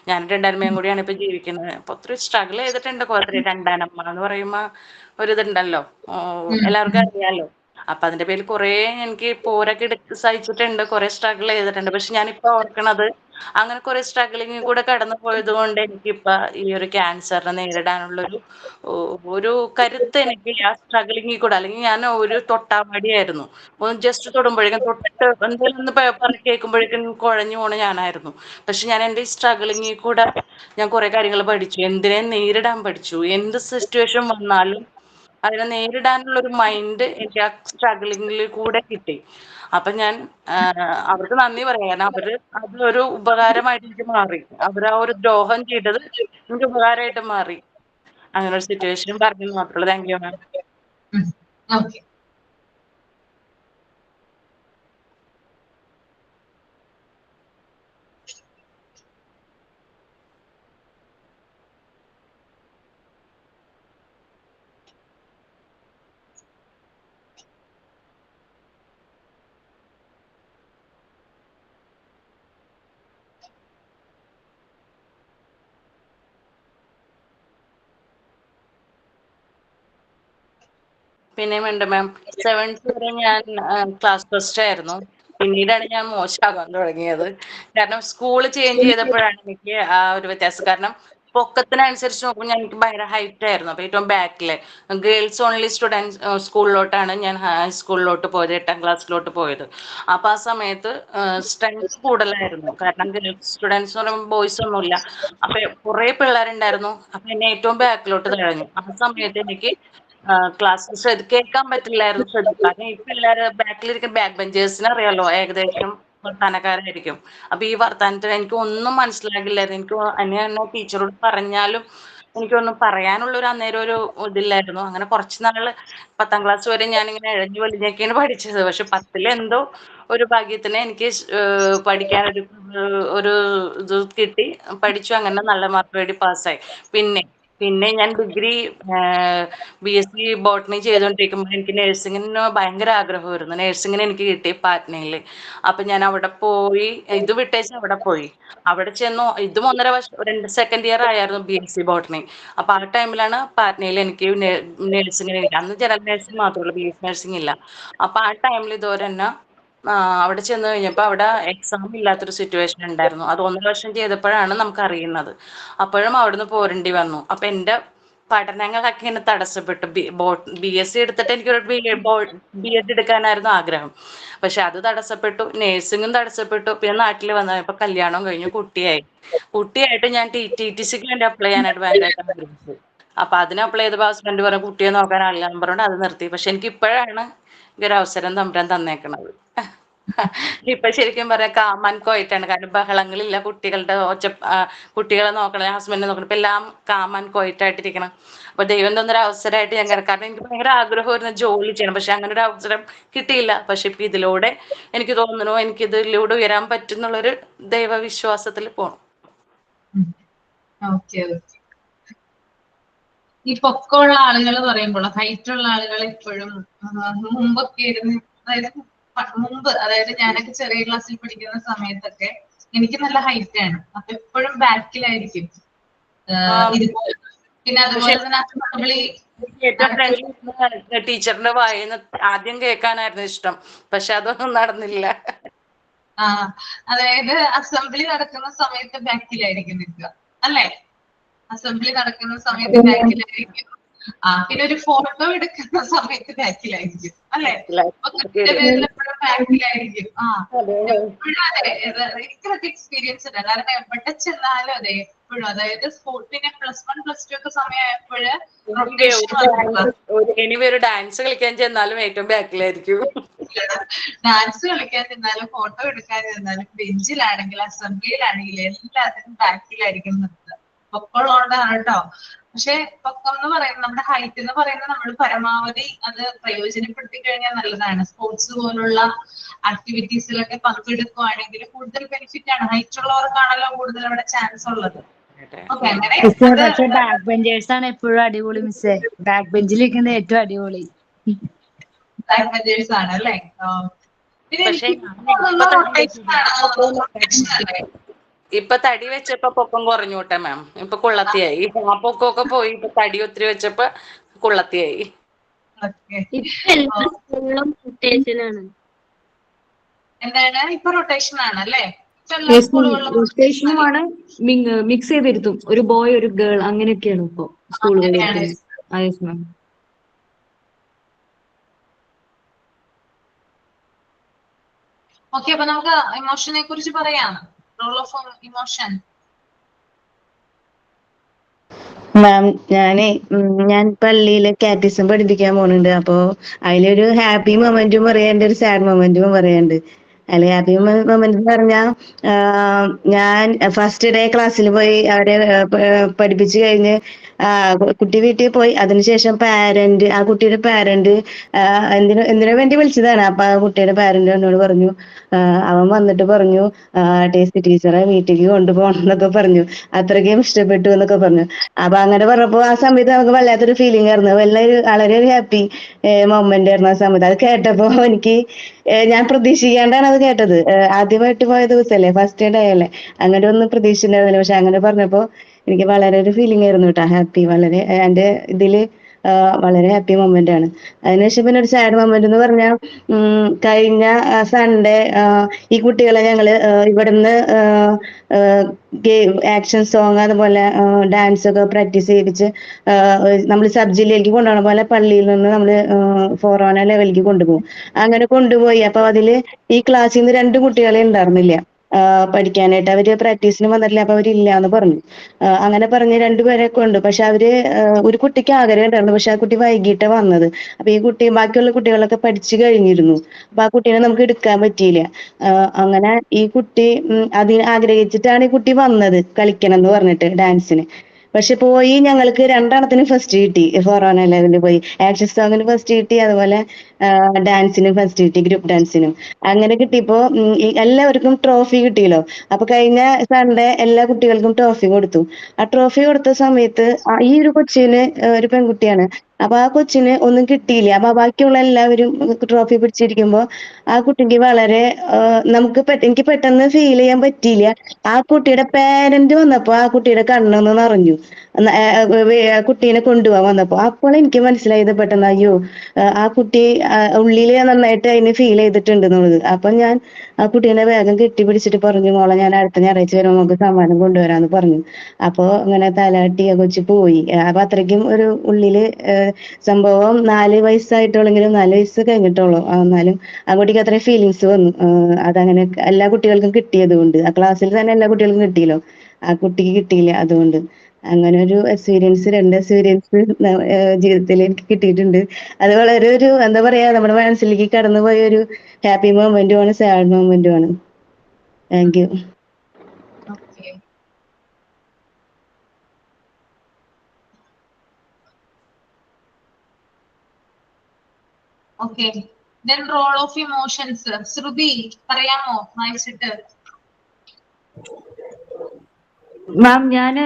ഞാൻ 2 അനമ്മയും കൂടിയാണ് ഇപ്പം ജീവിക്കുന്നത്. അപ്പൊ ഒത്തിരി സ്ട്രഗിൾ ചെയ്തിട്ടുണ്ട്. കുറേ 2 അനമ്മ എന്ന് പറയുമ്പോൾ ഒരിതുണ്ടല്ലോ, എല്ലാവർക്കും അറിയാലോ. അപ്പൊ അതിന്റെ പേരിൽ കുറെ എനിക്ക് പോരൊക്കെ സഹിച്ചിട്ടുണ്ട്, കുറെ സ്ട്രഗിൾ ചെയ്തിട്ടുണ്ട്. പക്ഷെ ഞാനിപ്പോ ഓർക്കണത് അങ്ങനെ കുറെ സ്ട്രഗിളിങ് കൂടെ കടന്നു പോയത് കൊണ്ട് എനിക്കിപ്പോ ഈ ഒരു ക്യാൻസറിനെ നേരിടാനുള്ളൊരു ഒരു കരുത്ത് എനിക്ക് ആ സ്ട്രഗിളിങ്ങിൽ കൂടെ. അല്ലെങ്കിൽ ഞാൻ ഒരു തൊട്ടാമടിയായിരുന്നു. ഒന്ന് ജസ്റ്റ് തൊടുമ്പോഴേക്കും എന്തെങ്കിലും ഒന്ന് കേൾക്കുമ്പോഴേക്കും കുഴഞ്ഞു പോണ ഞാനായിരുന്നു. പക്ഷെ ഞാൻ എൻ്റെ ഈ സ്ട്രഗിളിങ്ങിൽ കൂടെ ഞാൻ കുറെ കാര്യങ്ങൾ പഠിച്ചു. എന്തിനെ നേരിടാൻ പഠിച്ചു. എന്ത് സിറ്റുവേഷൻ വന്നാലും അതിനെ നേരിടാനുള്ള ഒരു മൈൻഡ് എനിക്ക് ആ സ്ട്രഗിളിങ്ങിൽ കൂടെ കിട്ടി. അപ്പൊ ഞാൻ അവർക്ക് നന്ദി പറയാം. കാരണം അതൊരു ഉപകാരമായിട്ട് എനിക്ക് മാറി. അവർ ആ ഒരു ദ്രോഹം ചെയ്തത് എനിക്ക് ഉപകാരമായിട്ട് മാറി. അങ്ങനെ ഒരു സിറ്റുവേഷനും പറഞ്ഞു മാത്രമല്ല. Thank you ma'am. ഓക്കെ. പിന്നെയും ഉണ്ട് മാം. 7th വരെ ഞാൻ ക്ലാസ് ഫസ്റ്റ് ആയിരുന്നു. പിന്നീടാണ് ഞാൻ മോശമാകാൻ തുടങ്ങിയത്. കാരണം സ്കൂള് ചേഞ്ച് ചെയ്തപ്പോഴാണ് എനിക്ക് ആ ഒരു വ്യത്യാസം. കാരണം പൊക്കത്തിനനുസരിച്ച് നോക്കുമ്പോൾ എനിക്ക് ഭയങ്കര ഹൈറ്റ് ആയിരുന്നു. അപ്പൊ ഏറ്റവും ബാക്കില് ഗേൾസ് ഓൺലി സ്റ്റുഡൻസ് സ്കൂളിലോട്ടാണ് ഞാൻ ഹൈസ്കൂളിലോട്ട് പോയത്, 8ാം ക്ലാസ്സിലോട്ട് പോയത്. അപ്പൊ ആ സമയത്ത് സ്ട്രെങ്ത് കൂടുതലായിരുന്നു. കാരണം ഗേൾസ് സ്റ്റുഡൻസ് എന്ന് പറയുമ്പോൾ ബോയ്സ് ഒന്നുമില്ല. അപ്പൊ കുറെ പിള്ളേരുണ്ടായിരുന്നു. അപ്പൊ എന്നെ ഏറ്റവും ബാക്കിലോട്ട് തഴഞ്ഞു. ആ സമയത്ത് എനിക്ക് ക്ലാസ് കേൾക്കാൻ പറ്റില്ലായിരുന്നു, ശ്രദ്ധിക്കാൻ. ഇപ്പൊ എല്ലാവരും ബാക്കിലിരിക്കുന്ന ബാക്ക് ബെഞ്ചേഴ്സിന് അറിയാലോ, ഏകദേശം വർത്താനക്കാരായിരിക്കും. അപ്പൊ ഈ വർത്താനത്തിന് എനിക്ക് ഒന്നും മനസ്സിലാകില്ലായിരുന്നു. എനിക്ക് എന്നെ ടീച്ചറോട് പറഞ്ഞാലും എനിക്കൊന്നും പറയാനുള്ള ഒരു അന്നേരം ഒരു ഇതില്ലായിരുന്നു. അങ്ങനെ കുറച്ച് നാള് 10ാം ക്ലാസ് വരെ ഞാനിങ്ങനെ ഇഴഞ്ഞു വലിഞ്ഞൊക്കെയാണ് പഠിച്ചത്. പക്ഷെ 10ൽ എന്തോ ഒരു ഭാഗ്യത്തിന് എനിക്ക് പഠിക്കാൻ ഒരു ഇത് കിട്ടി, പഠിച്ചു. അങ്ങനെ നല്ല മാർക്ക് വേണ്ടി പാസ്സായി. പിന്നെ ഞാൻ ഡിഗ്രി BSc ബോട്ടണി ചെയ്തുകൊണ്ടിരിക്കുമ്പോൾ എനിക്ക് നഴ്സിങ്ങിന് ഭയങ്കര ആഗ്രഹമായിരുന്നു. നഴ്സിങ്ങിന് എനിക്ക് കിട്ടി പാറ്റ്നയിൽ. അപ്പൊ ഞാൻ അവിടെ പോയി, ഇത് വിട്ടേച്ച് അവിടെ പോയി. അവിടെ ചെന്നു. ഇതും 1.5 വർഷം, സെക്കൻഡ് ഇയർ ആയിരുന്നു BSc ബോട്ടണി. അപ്പൊ ആ ടൈമിലാണ് പാറ്റ്നയിൽ എനിക്ക് നഴ്സിങ്ങിന് കിട്ടി. അന്ന് ജനറൽ നഴ്സിംഗ് മാത്രമേ ഉള്ളൂ, BSc നഴ്സിംഗ് ഇല്ല. അപ്പൊ ആ ടൈമിൽ ഇതുവരെ തന്നെ അവിടെ ചെന്ന് കഴിഞ്ഞപ്പോൾ അവിടെ എക്സാം ഇല്ലാത്തൊരു സിറ്റുവേഷൻ ഉണ്ടായിരുന്നു. അത് 1.5 വർഷം ചെയ്തപ്പോഴാണ് നമുക്ക് അറിയുന്നത്. അപ്പോഴും അവിടുന്ന് പോരേണ്ടി വന്നു. അപ്പൊ എൻ്റെ പഠനങ്ങളൊക്കെ ഇങ്ങനെ തടസ്സപ്പെട്ടു. BSc എടുത്തിട്ട് എനിക്കൊരു B.Ed എടുക്കാനായിരുന്നു ആഗ്രഹം. പക്ഷെ അത് തടസ്സപ്പെട്ടു, നേഴ്സിംഗും തടസ്സപ്പെട്ടു. പിന്നെ നാട്ടിൽ വന്നപ്പോൾ കല്യാണം കഴിഞ്ഞു, കുട്ടിയായിട്ട് ഞാൻ TTCക്ക് വേണ്ടി അപ്ലൈ ചെയ്യാനായിട്ട് ഭയങ്കരമായിട്ട് ആഗ്രഹിച്ചു. അപ്പൊ അതിന് അപ്ലൈ ചെയ്തപ്പോൾ ഹസ്ബൻഡ് പറഞ്ഞു കുട്ടിയെ നോക്കാൻ ആളില്ല പറഞ്ഞുകൊണ്ട് അത് നിർത്തി. പക്ഷെ എനിക്ക് ഇപ്പോഴാണ് ഈ ഒരു അവസരം തമ്പുരാൻ തന്നേക്കണത്. ഇപ്പൊ ശരിക്കും പറയാം കാമൻ കോയിട്ടാണ്. കാരണം ബഹളങ്ങളില്ല, കുട്ടികളെ നോക്കണം, ഹസ്ബൻഡിനെ നോക്കണം. ഇപ്പൊ എല്ലാം കാമൻ കോയിട്ടായിട്ടിരിക്കണം. അപ്പൊ ദൈവം തന്നൊരു അവസരമായിട്ട് ഞാൻ കാരണം എനിക്ക് ഭയങ്കര ആഗ്രഹമായിരുന്നു ജോലി ചെയ്യണം. പക്ഷെ അങ്ങനെ ഒരു അവസരം കിട്ടിയില്ല. പക്ഷെ ഇപ്പൊ ഇതിലൂടെ എനിക്ക് തോന്നുന്നു എനിക്ക് ഇതിലൂടെ ഉയരാൻ പറ്റുന്നുള്ളൊരു ദൈവവിശ്വാസത്തിൽ പോകണം. ഓക്കെ. ഈ പൊക്കമുള്ള ആളുകൾ പറയുമ്പോൾ, ഹൈറ്റ് ഉള്ള ആളുകൾ ഇപ്പോഴും മുമ്പൊക്കെ ഇരുന്ന്, അതായത് ഞാനൊക്കെ ചെറിയ ക്ലാസ്സിൽ പഠിക്കുന്ന സമയത്തൊക്കെ എനിക്ക് നല്ല ഹൈറ്റ് ആണ്. അപ്പൊ എപ്പോഴും ബാക്കിലായിരിക്കും. പിന്നെ അതുപോലെ തന്നെ ടീച്ചറിന്റെ വായിന്ന് ആദ്യം കേൾക്കാനായിരുന്നു ഇഷ്ടം. പക്ഷെ അതൊന്നും നടന്നില്ല. അതായത് അസംബ്ലി നടക്കുന്ന സമയത്ത് ബാക്കിലായിരിക്കും നിൽക്കുക, അല്ലേ? അസംബ്ലി നടക്കുന്ന സമയത്ത് ബാക്കിലായിരിക്കും. പിന്നെ ഒരു ഫോട്ടോ എടുക്കുന്ന സമയത്ത് ബാക്കിലായിരിക്കും, അല്ലെ? എപ്പോഴും ബാക്കിലായിരിക്കും. എപ്പോഴും അതെ, എനിക്കൊക്കെ എക്സ്പീരിയൻസ് ഉണ്ട്. കാരണം എവിടെ ചെന്നാലും അതെ, എപ്പോഴും. അതായത് പിന്നെ +1 +2 ഒക്കെ സമയമായപ്പോഴ് ഒരു ഡാൻസ് കളിക്കാൻ ചെന്നാലും ഏറ്റവും ബാക്കിലായിരിക്കും. ഡാൻസ് കളിക്കാൻ ചെന്നാലും ഫോട്ടോ എടുക്കാൻ ചെന്നാലും ബെഞ്ചിലാണെങ്കിലും അസംബ്ലിയിലാണെങ്കിലും എല്ലാത്തിനും ബാക്കിലായിരിക്കും നിർത്തുക. പൊക്കമുള്ളതുകൊണ്ടാണ് കേട്ടോ. പക്ഷെ പൊക്കം എന്ന് പറയുന്നത്, നമ്മുടെ ഹൈറ്റ് എന്ന് പറയുന്നത് നമ്മൾ പരമാവധി അത് പ്രയോജനപ്പെടുത്തി കഴിഞ്ഞാൽ നല്ലതാണ്. സ്പോർട്സ് പോലുള്ള ആക്ടിവിറ്റീസിലൊക്കെ പങ്കെടുക്കുകയാണെങ്കിൽ കൂടുതൽ ബെനിഫിറ്റ് ആണ്. ഹൈറ്റ് ഉള്ളവർക്കാണല്ലോ കൂടുതൽ അവിടെ ചാൻസ് ഉള്ളത്. പക്ഷെ ബാക്ക് ബെഞ്ചേഴ്സ് ആണ് എപ്പോഴും അടിപൊളി മിസ്സേ. ബാക്ക് ബെഞ്ചിൽ ഇരിക്കുന്നത് ഏറ്റവും അടിപൊളി ബാക്ക് ബെഞ്ചേഴ്സ് ആണ്, അല്ലേ? ഇപ്പൊ തടി വെച്ചപ്പോ പൊക്കം കുറഞ്ഞു വിട്ടെ മാം. ഇപ്പൊ കുള്ളത്തിയായി. ആ പൊക്കമൊക്കെ പോയി. ഇപ്പൊ തടി ഒത്തിരി വെച്ചപ്പോ കുള്ളത്തിയായി. എന്താണ് ഇപ്പൊ റൊട്ടേഷൻ ആണ്, അല്ലേ? റൊട്ടേഷനുമാണ്, മിക്സ് ചെയ്തിരുത്തും. ഒരു ബോയ് ഒരു ഗേൾ അങ്ങനെയൊക്കെയാണ് ഇപ്പൊ സ്കൂളുകളിൽ. ഓക്കെ, അപ്പൊ നമുക്ക് ഇമോഷനെ കുറിച്ച് പറയാം. Role of emotion. മാം, ഞാൻ പള്ളിയില് കാറ്റിസം പഠിപ്പിക്കാൻ പോകുന്നുണ്ട്. അപ്പൊ അതിലൊരു ഹാപ്പി മൊമെന്റും പറയാണ്ട്, ഒരു സാഡ് മൊമെന്റും പറയാണ്ട്. അതിൽ ഹാപ്പി മൊമെന്റ് എന്ന് പറഞ്ഞാൽ, ഞാൻ ഫസ്റ്റ് ഡേ ക്ലാസ്സിൽ പോയി അവരെ പഠിപ്പിച്ചു കഴിഞ്ഞ് കുട്ടി വീട്ടിൽ പോയി. അതിനുശേഷം ആ കുട്ടിയുടെ പാരന്റ് എന്തിനോ വേണ്ടി വിളിച്ചതാണ്. അപ്പൊ ആ കുട്ടിയുടെ പാരന്റ് എന്നോട് പറഞ്ഞു, അവൻ വന്നിട്ട് പറഞ്ഞു, ടേസ്റ്റ് ടീച്ചറെ വീട്ടിലേക്ക് കൊണ്ടുപോകണം എന്നൊക്കെ പറഞ്ഞു. അത്രയ്ക്കും ഇഷ്ടപ്പെട്ടു എന്നൊക്കെ പറഞ്ഞു. അപ്പൊ അങ്ങനെ പറഞ്ഞപ്പോ ആ സമയത്ത് നമുക്ക് വല്ലാത്തൊരു ഫീലിംഗ് ആയിരുന്നു. വളരെ ഒരു ഹാപ്പി മൊമെന്റ് ആയിരുന്നു ആ സമയത്ത്. അത് കേട്ടപ്പോ എനിക്ക് ഞാൻ പ്രതീക്ഷിക്കാണ്ടാണ് അത് കേട്ടത്. ആദ്യമായിട്ട് പോയ ദിവസമല്ലേ, ഫസ്റ്റ് ഡേ അല്ലേ, അങ്ങനെ ഒന്നും പ്രതീക്ഷിച്ചിട്ടുണ്ടായിരുന്നില്ല. പക്ഷെ അങ്ങനെ പറഞ്ഞപ്പോ എനിക്ക് വളരെ ഒരു ഫീലിംഗ് ആയിരുന്നു കേട്ടോ. ഹാപ്പി, വളരെ എന്റെ ഇതില് വളരെ ഹാപ്പി മൊമെന്റ് ആണ്. അതിനുശേഷം പിന്നെ ഒരു സാഡ് മൊമെന്റ് എന്ന് പറഞ്ഞാൽ, കഴിഞ്ഞ സൺഡേ ഈ കുട്ടികളെ ഞങ്ങള് ഇവിടുന്ന് ആക്ഷൻ സോങ് അതുപോലെ ഡാൻസ് ഒക്കെ പ്രാക്ടീസ് ചെയ്യിപ്പിച്ച് നമ്മൾ സബ് ജില്ലയിലേക്ക് കൊണ്ടുപോകണ പോലെ പള്ളിയിൽ നിന്ന് നമ്മൾ ഫൊറോന ലെവലിലേക്ക് കൊണ്ടുപോകും. അങ്ങനെ കൊണ്ടുപോയി. അപ്പൊ അതില് ഈ ക്ലാസ്സിൽ നിന്ന് 2 കുട്ടികളെ ഉണ്ടായിരുന്നില്ല പഠിക്കാനായിട്ട്. അവര് പ്രാക്ടീസിന് വന്നിട്ടില്ല. അപ്പൊ അവരില്ല എന്ന് പറഞ്ഞു. അങ്ങനെ പറഞ്ഞ് 2 പേരെ കൊണ്ട്. പക്ഷെ അവര് ഒരു കുട്ടിക്ക് ആഗ്രഹം ഉണ്ടായിരുന്നു. പക്ഷെ ആ കുട്ടി വൈകിട്ടാ വന്നത്. അപ്പൊ ഈ കുട്ടി, ബാക്കിയുള്ള കുട്ടികളൊക്കെ പഠിച്ചു കഴിഞ്ഞിരുന്നു. അപ്പൊ ആ കുട്ടീനെ നമുക്ക് എടുക്കാൻ പറ്റിയില്ല. അങ്ങനെ ഈ കുട്ടി അതിന് ആഗ്രഹിച്ചിട്ടാണ് ഈ കുട്ടി വന്നത്, കളിക്കണം എന്ന് പറഞ്ഞിട്ട് ഡാൻസിന്. പക്ഷെ പോയി ഞങ്ങൾക്ക് 2 ഫസ്റ്റ് കിട്ടി. ഫൊറോന ലെവലിൽ പോയി ആക്ഷൻ സോങ്ങിന് ഫസ്റ്റ് കിട്ടി, അതുപോലെ ഡാൻസിനും ഫസ്റ്റ് കിട്ടി, ഗ്രൂപ്പ് ഡാൻസിനും. അങ്ങനെ കിട്ടിയപ്പോ എല്ലാവർക്കും ട്രോഫി കിട്ടിയല്ലോ. അപ്പൊ കഴിഞ്ഞ സൺഡേ എല്ലാ കുട്ടികൾക്കും ട്രോഫി കൊടുത്തു. ആ ട്രോഫി കൊടുത്ത സമയത്ത് ഈ ഒരു കൊച്ചിന്, ഒരു പെൺകുട്ടിയാണ്, അപ്പൊ ആ കൊച്ചിന് ഒന്നും കിട്ടിയില്ല. അപ്പൊ ബാക്കിയുള്ള എല്ലാവരും ട്രോഫി പിടിച്ചിരിക്കുമ്പോ ആ കുട്ടിക്ക് വളരെ എനിക്ക് പെട്ടെന്ന് ഫീൽ ചെയ്യാൻ പറ്റിയില്ല. ആ കുട്ടിയുടെ പേരന്റ് വന്നപ്പോ ആ കുട്ടിയുടെ കണ്ണൊന്ന് നിറഞ്ഞു. കുട്ടീനെ കൊണ്ടുപോകാൻ വന്നപ്പോ അപ്പോൾ എനിക്ക് മനസ്സിലായത് പെട്ടെന്ന്, അയ്യോ ആ കുട്ടി ഉള്ളില് നന്നായിട്ട് അതിന് ഫീൽ ചെയ്തിട്ടുണ്ട് എന്നുള്ളത്. അപ്പൊ ഞാൻ ആ കുട്ടീനെ വേഗം കെട്ടിപ്പിടിച്ചിട്ട് പറഞ്ഞു, മോളെ ഞാൻ അടുത്ത ഞായറാഴ്ച വരുമ്പോൾ നമുക്ക് സമ്മാനം കൊണ്ടുവരാന്ന് പറഞ്ഞു. അപ്പൊ അങ്ങനെ തലാട്ടി ആ കൊച്ചു പോയി. അപ്പൊ അത്രയ്ക്കും ഒരു ഉള്ളില് സംഭവം 4 വയസ്സായിട്ടുള്ളെങ്കിലും, 4 വയസ്സ് കഴിഞ്ഞിട്ടുള്ളൂ. എന്നാലും ആ കുട്ടിക്ക് അത്രയും ഫീലിങ്സ് വന്നു. അതങ്ങനെ എല്ലാ കുട്ടികൾക്കും കിട്ടിയത് കൊണ്ട്, ആ ക്ലാസ്സിൽ തന്നെ എല്ലാ കുട്ടികൾക്കും കിട്ടിയല്ലോ, ആ കുട്ടിക്ക് കിട്ടിയില്ല. അതുകൊണ്ട് അങ്ങനെ ഒരു എക്സ്പീരിയൻസ്, 2 എക്സ്പീരിയൻസ് ജീവിതത്തിൽ എനിക്ക് കിട്ടിയിട്ടുണ്ട്. അത് വളരെ ഒരു എന്താ പറയാ, നമ്മുടെ മനസ്സിലേക്ക് കടന്നുപോയ ഒരു ഹാപ്പി മൊമെന്റും ആണ്, സാഡ് മൊമെന്റും ആണ്. Thank you. Okay. Okay. Then role of emotions. ശ്രുതി പറയാമോ വായിച്ചിട്ട്? മാം, ഞാൻ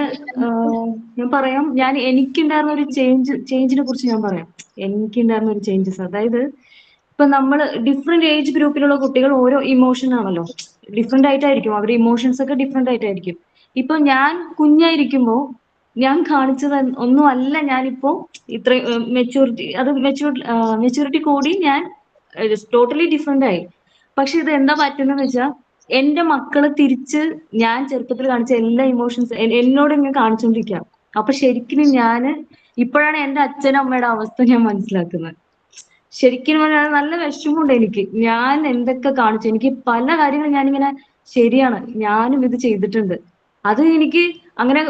പറയാം. എനിക്കുണ്ടായിരുന്ന ഒരു ചേഞ്ചിനെ കുറിച്ച് ഞാൻ പറയാം. എനിക്കുണ്ടായിരുന്ന ഒരു ചേഞ്ചസ്, അതായത് ഇപ്പൊ നമ്മൾ ഡിഫറെന്റ് ഏജ് ഗ്രൂപ്പിലുള്ള കുട്ടികൾ ഓരോ ഇമോഷൻ ആണല്ലോ, ഡിഫറെന്റ് ആയിട്ടായിരിക്കും അവരുടെ ഇമോഷൻസ് ഒക്കെ ഡിഫറെന്റ് ആയിട്ടായിരിക്കും. ഇപ്പൊ ഞാൻ കുഞ്ഞായിരിക്കുമ്പോ ഞാൻ കാണിച്ചത് ഒന്നും അല്ല, ഞാനിപ്പോ ഇത്ര മെച്യൂരിറ്റി കൂടി ഞാൻ ടോട്ടലി ഡിഫറെന്റ് ആയി. പക്ഷെ ഇത് എന്താ പറ്റുന്നതെന്ന് വെച്ചാൽ, എന്റെ മക്കള് തിരിച്ച് ഞാൻ ചെറുപ്പത്തിൽ കാണിച്ച എല്ലാ ഇമോഷൻസ് എന്നോട് ഇങ്ങനെ കാണിച്ചുകൊണ്ടിരിക്കുക. അപ്പൊ ശരിക്കും ഇപ്പോഴാണ് എന്റെ അച്ഛനും അമ്മയുടെ അവസ്ഥ ഞാൻ മനസ്സിലാക്കുന്നത്. ശരിക്കും പറഞ്ഞാൽ നല്ല വിഷമമുണ്ട് എനിക്ക്. ഞാൻ എന്തൊക്കെ കാണിച്ചു, എനിക്ക് പല കാര്യങ്ങളും ഞാനിങ്ങനെ, ശരിയാണ് ഞാനും ഇത് ചെയ്തിട്ടുണ്ട്, അത് എനിക്ക് അങ്ങനെ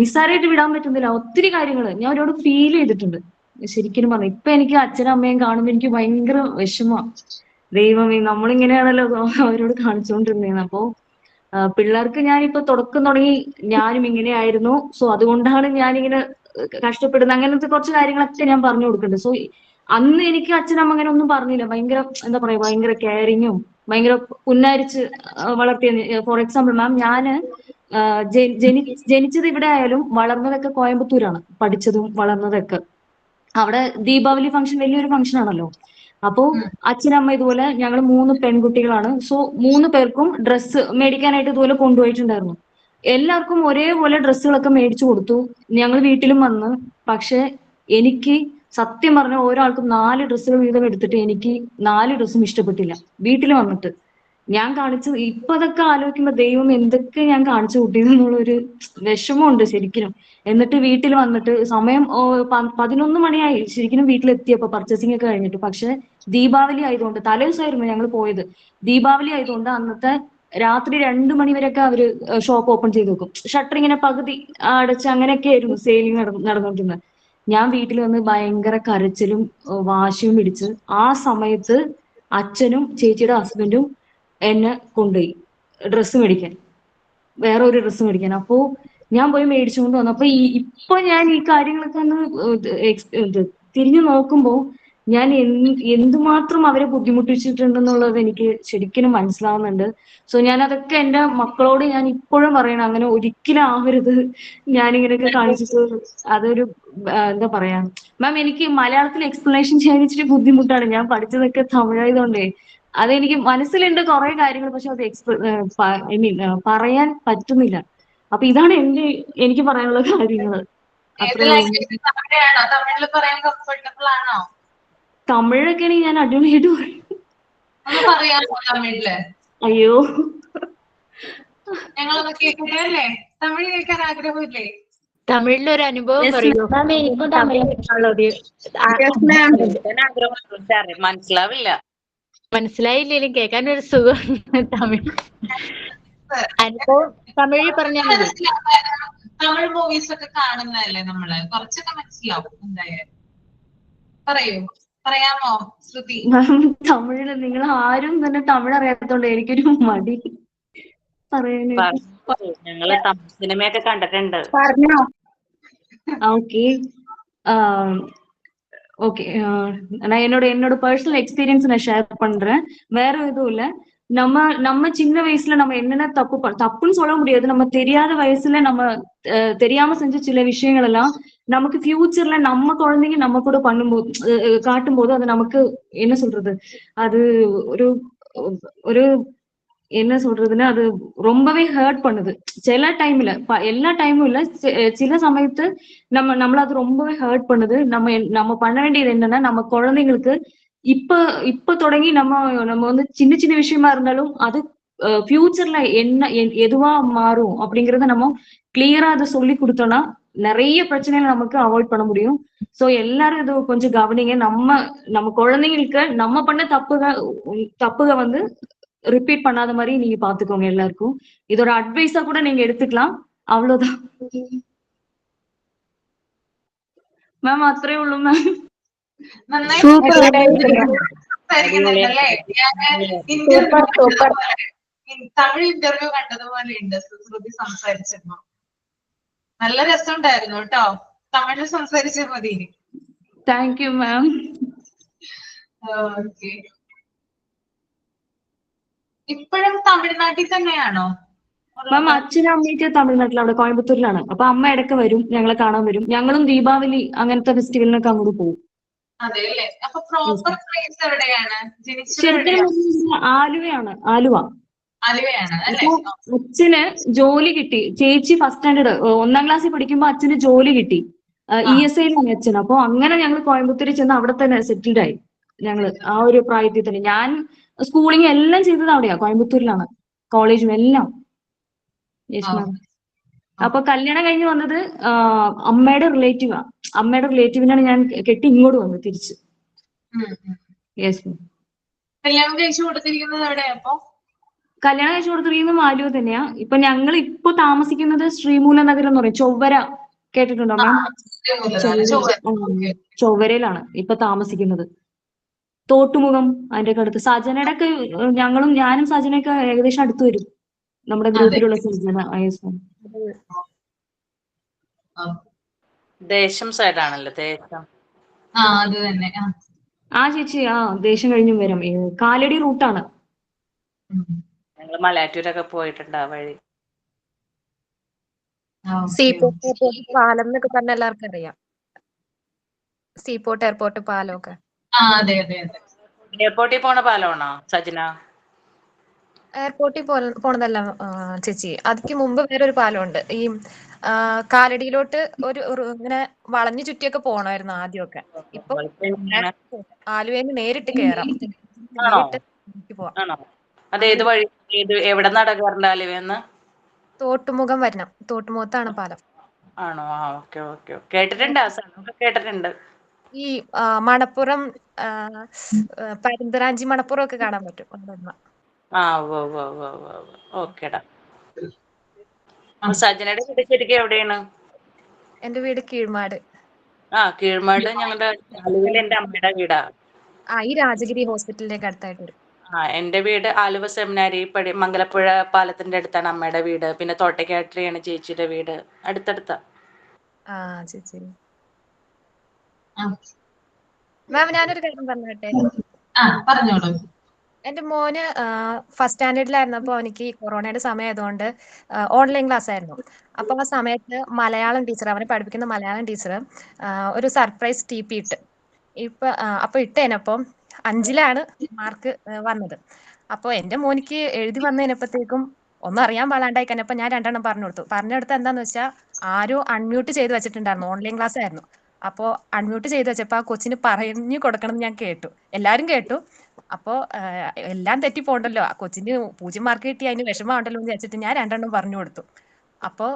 നിസ്സാരമായിട്ട് വിടാൻ പറ്റുന്നില്ല. ഒത്തിരി കാര്യങ്ങൾ ഞാൻ അവരോട് ഫീൽ ചെയ്തിട്ടുണ്ട്. ശരിക്കും പറഞ്ഞു ഇപ്പൊ എനിക്ക് അച്ഛനും അമ്മയും കാണുമ്പോൾ എനിക്ക് ഭയങ്കര വിഷമമാണ്. ദൈവമേ, നമ്മളിങ്ങനെയാണല്ലോ അവരോട് കാണിച്ചുകൊണ്ടിരുന്നത്. അപ്പോ പിള്ളേർക്ക് ഞാനിപ്പോ തുടക്കം തുടങ്ങി ഞാനും ഇങ്ങനെയായിരുന്നു, സോ അതുകൊണ്ടാണ് ഞാനിങ്ങനെ കഷ്ടപ്പെടുന്നത്, അങ്ങനത്തെ കുറച്ച് കാര്യങ്ങളൊക്കെ ഞാൻ പറഞ്ഞു കൊടുക്കുന്നുണ്ട്. സോ അന്ന് എനിക്ക് അച്ഛനമ്മ അങ്ങനെ ഒന്നും പറഞ്ഞില്ല. ഭയങ്കര എന്താ പറയാ, ഭയങ്കര കെയറിങ്ങും ഭയങ്കര പുന്നാരിച്ച് വളർത്തിയ. ഫോർ എക്സാമ്പിൾ മാം, ഞാന് ജനിച്ചത് ഇവിടെ ആയാലും വളർന്നതൊക്കെ കോയമ്പത്തൂരാണ്, പഠിച്ചതും വളർന്നതൊക്കെ. അവിടെ ദീപാവലി ഫംഗ്ഷൻ വലിയൊരു ഫംഗ്ഷൻ ആണല്ലോ. അപ്പോ അച്ഛനമ്മ ഇതുപോലെ ഞങ്ങൾ 3 പെൺകുട്ടികളാണ്. സോ 3 പേർക്കും ഡ്രസ്സ് മേടിക്കാനായിട്ട് ഇതുപോലെ കൊണ്ടുപോയിട്ടുണ്ടായിരുന്നു. എല്ലാവർക്കും ഒരേപോലെ ഡ്രസ്സുകളൊക്കെ മേടിച്ചു കൊടുത്തു. ഞങ്ങൾ വീട്ടിലും വന്ന്. പക്ഷെ എനിക്ക് സത്യം പറഞ്ഞ ഒരാൾക്കും 4 ഡ്രസ്സുകൾ വീതം എടുത്തിട്ട് എനിക്ക് 4 ഡ്രസ്സും ഇഷ്ടപ്പെട്ടില്ല. വീട്ടിൽ വന്നിട്ട് ഞാൻ കാണിച്ചത്, ഇപ്പൊ അതൊക്കെ ആലോചിക്കുമ്പോ ദൈവം എന്തൊക്കെ ഞാൻ കാണിച്ചു കൂട്ടിയെന്നുള്ളൊരു വിഷമമുണ്ട് ശരിക്കും. എന്നിട്ട് വീട്ടിൽ വന്നിട്ട് സമയം 11 മണിയായി ശരിക്കും വീട്ടിലെത്തിയപ്പോ, പർച്ചേസിംഗ് ഒക്കെ കഴിഞ്ഞിട്ട്. പക്ഷെ ദീപാവലി ആയതുകൊണ്ട്, തലേദിവസമായിരുന്നു ഞങ്ങൾ പോയത്, ദീപാവലി ആയതുകൊണ്ട് അന്നത്തെ രാത്രി 2 മണി വരെയൊക്കെ അവര് ഷോപ്പ് ഓപ്പൺ ചെയ്ത് വെക്കും. ഷട്ടർ ഇങ്ങനെ പകുതി അടച്ച് അങ്ങനെയൊക്കെ ആയിരുന്നു സെയിലിംഗ് നടന്നുകൊണ്ടിരുന്നത്. ഞാൻ വീട്ടിൽ വന്ന് ഭയങ്കര കരച്ചിലും വാശിയും പിടിച്ച് ആ സമയത്ത് അച്ഛനും ചേച്ചിയുടെ ഹസ്ബൻഡും എന്നെ കൊണ്ടുപോയി ഡ്രസ്സ് മേടിക്കാൻ, വേറെ ഒരു ഡ്രസ്സ് മേടിക്കാൻ. അപ്പോ ഞാൻ പോയി മേടിച്ചുകൊണ്ട് വന്നു. അപ്പൊ ഇപ്പൊ ഞാൻ ഈ കാര്യങ്ങളൊക്കെ ഒന്ന് തിരിഞ്ഞു നോക്കുമ്പോ ഞാൻ എന്തുമാത്രം അവരെ ബുദ്ധിമുട്ടിച്ചിട്ടുണ്ടെന്നുള്ളത് എനിക്ക് ശരിക്കും മനസ്സിലാവുന്നുണ്ട്. സോ ഞാൻ അതൊക്കെ എന്റെ മക്കളോട് ഞാൻ ഇപ്പോഴും പറയണം, അങ്ങനെ ഒരിക്കലും ആവരുത്. ഞാനിങ്ങനെയൊക്കെ കാണിച്ചിട്ട് അതൊരു എന്താ പറയാ മാം, എനിക്ക് മലയാളത്തിൽ എക്സ്പ്ലനേഷൻ ചെയ്യാൻ ഇച്ചിരി ബുദ്ധിമുട്ടാണ്. ഞാൻ പഠിച്ചതൊക്കെ തമിഴായതുകൊണ്ടേ അതെനിക്ക് മനസ്സിലുണ്ട് കുറെ കാര്യങ്ങൾ, പക്ഷെ അത് ഐ മീൻ പറയാൻ പറ്റുന്നില്ല. അപ്പൊ ഇതാണ് എനിക്ക് പറയാനുള്ള കാര്യങ്ങൾ. ഏത് അത്രേ ഉള്ളൂ. ലാംഗ്വേജ്? തമിഴാണോ? തമിഴിൽ പറയാൻ കംഫർട്ടബിൾ ആണോ? തമിഴൊക്കെ ആണെങ്കിൽ ഞാൻ അടിപൊളിയായിട്ട് പറയും. ഒന്ന് പറയാമോ തമിഴില്? അയ്യോ, ഞങ്ങളൊന്ന് കേൾക്കട്ടെ അല്ലേ? തമിഴ് കേൾക്കാൻ ആഗ്രഹമില്ലേ? തമിഴിലൊരു അനുഭവം പറയൂ. മാം എനിക്കും തമിഴ് മനസ്സിലാവില്ല. മനസ്സിലായില്ലേലും കേൾക്കാൻ ഒരു സുഖം. തമിഴ് അനുഭവം തമിഴിൽ പറഞ്ഞാൽ മതി. തമിഴ് മൂവീസ് ഒക്കെ കാണുന്നതല്ലേ നമ്മള്, കുറച്ചൊക്കെ മനസ്സിലാവും എന്തായാലും. പറയൂ, പറയാമോ ശ്രുതി? മാം തമിഴില് നിങ്ങൾ ആരും തന്നെ തമിഴ് അറിയാത്തോണ്ട് എനിക്കൊരു മടി പറയാനായിട്ട്. ഞങ്ങള് തമിഴ് സിനിമയൊക്കെ കണ്ടിട്ടുണ്ട്. പറഞ്ഞോ. ஓகே ஓகே நான் என்னோட பர்சனல் எக்ஸ்பீரியன்ஸ் நான் ஷேர் பண்றேன். வேற எதுவும் இல்ல. நம்ம சின்ன வயசுல நம்ம என்னென்ன தப்புன்னு சொல்ல முடியாது. நம்ம தெரியாத வயசுல நம்ம தெரியாம செஞ்ச சில விஷயங்கள் எல்லாம் நமக்கு ஃபியூச்சர்ல நம்ம குழந்தைங்க நம்ம கூட பண்ணும்போது காட்டும்போது அது நமக்கு என்ன சொல்றது, அது ஒரு ஒரு என்ன சொல்றதுன்னா அது ரொம்பவே ஹர்ட் பண்ணுது சில டைம்ல. எல்லா டைமும் இல்ல, சில சமயத்து நம்மள அது ரொம்பவே ஹர்ட் பண்ணுது. நம்ம பண்ண வேண்டியது என்னன்னா, நம்ம குழந்தைங்களுக்கு இப்ப தொடங்கி நம்ம வந்து சின்ன சின்ன விஷயமா இருந்தாலும் அது ஃபியூச்சர்ல என்ன எதுவா மாறும் அப்படிங்கறத நம்ம கிளியரா அதை சொல்லி கொடுத்தோம்னா நிறைய பிரச்சனைகளை நமக்கு அவாய்ட் பண்ண முடியும். சோ எல்லாரும் இது கொஞ்சம் கவனிங்க. நம்ம குழந்தைங்களுக்கு நம்ம பண்ண தப்புக வந்து ரிப்பீட் பண்ணாத மாதிரி நீங்க பாத்துக்கோங்க. எல்லாருக்கும் இதோட அட்வைஸா கூட நீங்க எடுத்துக்கலாம். அவ்வளவுதான் മാം. അത്രേ ഉള്ളൂ മാം. നന്നായി സൂപ്പർ സംസാരിക്കുന്നുണ്ടല്ലേ? തമിഴ് ഇന്റർവ്യൂ കണ്ടതുപോലെ ഉണ്ട് ശ്രുതി സംസാരിച്ചപ്പോ. നല്ല രസമുണ്ടായിരുന്നു കേട്ടോ. തമിഴിൽ സംസാരിച്ചാൽ മതി. Thank you ma'am. ഓക്കെ. ഇപ്പോഴും തമിഴ്നാട്ടിൽ തന്നെയാണോ? മാം അച്ഛനും അമ്മയൊക്കെ തമിഴ്നാട്ടിൽ, അവിടെ കോയമ്പത്തൂരിലാണ്. അപ്പൊ അമ്മ ഇടയ്ക്ക് വരും, ഞങ്ങളെ കാണാൻ വരും. ഞങ്ങളും ദീപാവലി അങ്ങനത്തെ ഫെസ്റ്റിവലിനൊക്കെ അങ്ങോട്ട് പോകും. അതെല്ലേ? അപ്പൊ പ്രോപ്പർ പ്ലേസ് എവിടെയാണ്? ജനിച്ചത് ശരിക്കും ആലുവയാണ്. ആലുവ. ആലുവയാണ് അല്ലേ? അപ്പൊ അച്ഛന് ജോലി കിട്ടി. ചേച്ചി ഫസ്റ്റ് സ്റ്റാൻഡേർഡ് 1ാം ക്ലാസ്സിൽ പഠിക്കുമ്പോ അച്ഛന് ജോലി കിട്ടി. ESIയിലാണ് അച്ഛൻ. അപ്പൊ അങ്ങനെ ഞങ്ങൾ കോയമ്പത്തൂരിൽ ചെന്ന് അവിടെ തന്നെ സെറ്റിൽഡ് ആയി. ഞങ്ങള് ആ ഒരു പ്രായത്തിൽ തന്നെ. ഞാൻ സ്കൂളിങ് എല്ലാം ചെയ്തത് അവിടെയാ, കോയമ്പത്തൂരിലാണ്. കോളേജും എല്ലാം. Yes ma'am. അപ്പൊ കല്യാണം കഴിഞ്ഞ് വന്നത് അമ്മയുടെ റിലേറ്റീവാ. അമ്മയുടെ റിലേറ്റീവിനാണ് ഞാൻ കെട്ടി ഇങ്ങോട്ട് വന്നത് തിരിച്ച്. Yes ma'am. കല്യാണം കഴിച്ചു കൊടുത്തിരിക്കുന്നത് എവിടെയാ അപ്പൊ? കല്യാണം കഴിച്ചു കൊടുത്തിരിക്കുന്നത് ആലുവ തന്നെയാ. ഇപ്പൊ ഞങ്ങൾ ഇപ്പൊ താമസിക്കുന്നത് ശ്രീമൂലനഗരം എന്ന് പറയും. ചൊവ്വര കേട്ടിട്ടുണ്ടോ മാം? ചൊവ്വരയിലാണ് ഇപ്പൊ താമസിക്കുന്നത്. തോട്ടുമുഖം അതിന്റെ ഒക്കെ അടുത്ത്. സജനയുടെ ഒക്കെ ഞാനും സജനയൊക്കെ ഏകദേശം അടുത്ത് വരും. നമ്മുടെ ഗ്രൂപ്പിലുള്ള സജന. Yes ma'am. ദേശം സൈഡാണല്ലോ, ദേശം. അത് തന്നെ. ചേച്ചി ദേശം കഴിഞ്ഞും വരാം. കാലടി റൂട്ടാണ്. ഞങ്ങള് മലയാറ്റൂരൊക്കെ പോയിട്ടുണ്ട് ആ വഴി. സീപോർട്ട് എയർപോർട്ട് പാലം എന്നൊക്കെ പറഞ്ഞ എല്ലാവർക്കും അറിയാം. സീപോർട്ട് എയർപോർട്ട് പാലം ഒക്കെ. അതെ അതെ അതെ. എയർപോർട്ടിൽ പോണ പാലമാണോ സജന? എയർപോർട്ടിൽ പോണതല്ല ചേച്ചി, അതിക്ക് മുമ്പ് വേറൊരു പാലമുണ്ട്. ഈ കാലടിയിലോട്ട് ഇങ്ങനെ വളഞ്ഞു ചുറ്റിയൊക്കെ പോണായിരുന്നു ആദ്യമൊക്കെ. ഇപ്പൊ ആലുവയിൽ നേരിട്ട് കയറാം. നേരിട്ട് പോവാം. അതേത് വഴി? എവിടെ നടക്കാറുണ്ട് ആലുവന്ന്? തോട്ടുമുഖം വരണം. തോട്ടുമുഖത്താണ് പാലം. ആണോ? Okay okay. കേട്ടിട്ടുണ്ട്, ആ സ്ഥലമൊക്കെ കേട്ടിട്ടുണ്ട്. ഈ മണപ്പുറം പരുന്തരാഞ്ചി മണപ്പുറം ഒക്കെ കാണാൻ പറ്റും. ആ ഓക്കേടാ. സജനയുടെ വീട് ശരിക്കും എവിടെയാണ്? എന്റെ വീട് കീഴ്മാട്. കീഴ്മാട് ഞങ്ങളുടെ ആലുവയിൽ എന്റെ അമ്മയുടെ വീടാ. ഈ രാജഗിരി ഹോസ്പിറ്റലിലേക്ക് അടുത്തായിട്ട് വരും. എന്റെ വീട് ആലുവ സെമിനാരി മംഗലപ്പുഴ പാലത്തിന്റെ അടുത്താണ് അമ്മയുടെ വീട്. പിന്നെ തോട്ടക്കാട്ടിലാണ് ചേച്ചിയുടെ വീട്. അടുത്തടുത്താ. ചേച്ചി മാം, ഞാനൊരു കാര്യം പറഞ്ഞോട്ടെ? പറഞ്ഞോളൂ. എന്റെ മോന് ഫസ്റ്റ് സ്റ്റാൻഡേർഡിലായിരുന്നപ്പോ അവനിക്ക് കൊറോണയുടെ സമയമായതുകൊണ്ട് ഓൺലൈൻ ക്ലാസ് ആയിരുന്നു. അപ്പൊ ആ സമയത്ത് മലയാളം ടീച്ചർ, അവനെ പഠിപ്പിക്കുന്ന മലയാളം ടീച്ചർ ഒരു സർപ്രൈസ് TP ഇട്ട്. അപ്പൊ ഇട്ടതിനപ്പം 5ലാണ് മാർക്ക് വന്നത്. അപ്പൊ എന്റെ മോനിക്ക് എഴുതി വന്നതിനപ്പത്തേക്കും ഒന്നും അറിയാൻ പാടാണ്ടായി കഴിഞ്ഞപ്പോ ഞാൻ 2 പറഞ്ഞു കൊടുത്തു. പറഞ്ഞു കൊടുത്ത എന്താന്ന് വെച്ചാൽ ആരോ അൺമ്യൂട്ട് ചെയ്ത് വെച്ചിട്ടുണ്ടായിരുന്നു. ഓൺലൈൻ ക്ലാസ് ആയിരുന്നു. അപ്പോ അൺമ്യൂട്ട് ചെയ്ത് വെച്ചപ്പോ ആ കൊച്ചിന് പറഞ്ഞു കൊടുക്കണം ഞാൻ കേട്ടു. എല്ലാരും കേട്ടു. അപ്പോ എല്ലാം തെറ്റി പോണ്ടല്ലോ, ആ കൊച്ചിന് 0 മാർക്ക് കിട്ടി അതിന് വിഷമമുണ്ടല്ലോ എന്ന് വെച്ചിട്ട് ഞാൻ 2 പറഞ്ഞു കൊടുത്തു. അപ്പോ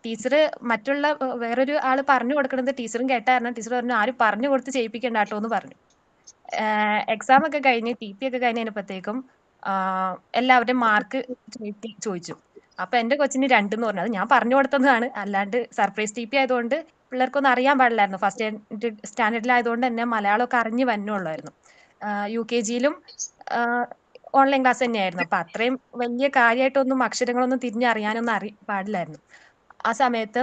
ടീച്ചർ മറ്റുള്ള വേറൊരു ആള് പറഞ്ഞു കൊടുക്കണത് ടീച്ചറും കേട്ടായിരുന്നു. ടീച്ചർ പറഞ്ഞു ആരും പറഞ്ഞു കൊടുത്ത് ചെയ്യിപ്പിക്കണ്ട കേട്ടോ എന്ന് പറഞ്ഞു. എക്സാം ഒക്കെ കഴിഞ്ഞ് TP ഒക്കെ കഴിഞ്ഞപ്പോഴത്തേക്കും എല്ലാവരുടെയും മാർക്ക് ചോദിച്ചു. അപ്പൊ എന്റെ കൊച്ചിന് 2 എന്ന് പറഞ്ഞു. അത് ഞാൻ പറഞ്ഞു കൊടുത്തതാണ്, അല്ലാണ്ട് സർപ്രൈസ് TP ആയതുകൊണ്ട് പിള്ളേർക്കൊന്നും അറിയാൻ പാടില്ലായിരുന്നു. ഫസ്റ്റ് സ്റ്റാൻഡേർഡിലായതുകൊണ്ട് തന്നെ മലയാളമൊക്കെ അറിഞ്ഞു വന്നുള്ളായിരുന്നു. UKG-ലും ഓൺലൈൻ ക്ലാസ് തന്നെയായിരുന്നു. അപ്പൊ അത്രയും വലിയ കാര്യമായിട്ടൊന്നും അക്ഷരങ്ങളൊന്നും തിരിഞ്ഞറിയാനൊന്നും പാടില്ലായിരുന്നു. ആ സമയത്ത്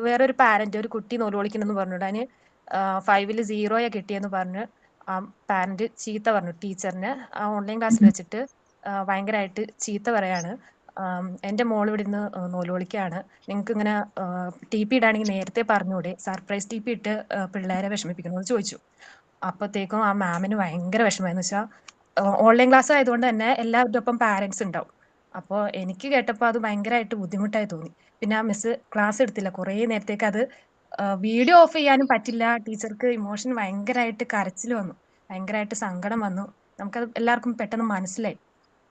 വേറൊരു പാരന്റ്, ഒരു കുട്ടി നോലോളിക്കണമെന്ന് പറഞ്ഞിട്ട് അതിന് 5-ൽ 0 കിട്ടിയെന്ന് പറഞ്ഞ് ആ പാരന്റ് ചീത്ത പറഞ്ഞു ടീച്ചറിന്. ആ ഓൺലൈൻ ക്ലാസ്സിൽ വെച്ചിട്ട് ഭയങ്കരമായിട്ട് ചീത്ത പറയാണ്. എന്റെ മോൾ ഇവിടെ നിന്ന് നോലോളിക്കാണ്, നിങ്ങൾക്ക് ഇങ്ങനെ TP ഇടാണെങ്കിൽ നേരത്തെ പറഞ്ഞൂടെ, സർപ്രൈസ് TP ഇട്ട് പിള്ളേരെ വിഷമിപ്പിക്കണമെന്ന് ചോദിച്ചു. അപ്പത്തേക്കും ആ മാമിന് ഭയങ്കര വിഷമമായെന്ന് വെച്ചാൽ ഓൺലൈൻ ക്ലാസ് ആയതുകൊണ്ട് തന്നെ എല്ലാവരുടെ ഒപ്പം പാരന്റ്സ് ഉണ്ടാവും. അപ്പോൾ എനിക്ക് കേട്ടപ്പോൾ അത് ഭയങ്കരമായിട്ട് ബുദ്ധിമുട്ടായി തോന്നി. പിന്നെ ആ മിസ് ക്ലാസ് എടുത്തില്ല കുറേ നേരത്തേക്ക്. അത് വീഡിയോ ഓഫ് ചെയ്യാനും പറ്റില്ല. ടീച്ചർക്ക് ഇമോഷൻ ഭയങ്കരമായിട്ട് കരച്ചിൽ വന്നു, ഭയങ്കരമായിട്ട് സങ്കടം വന്നു. നമുക്കത് എല്ലാവർക്കും പെട്ടെന്ന് മനസ്സിലായി.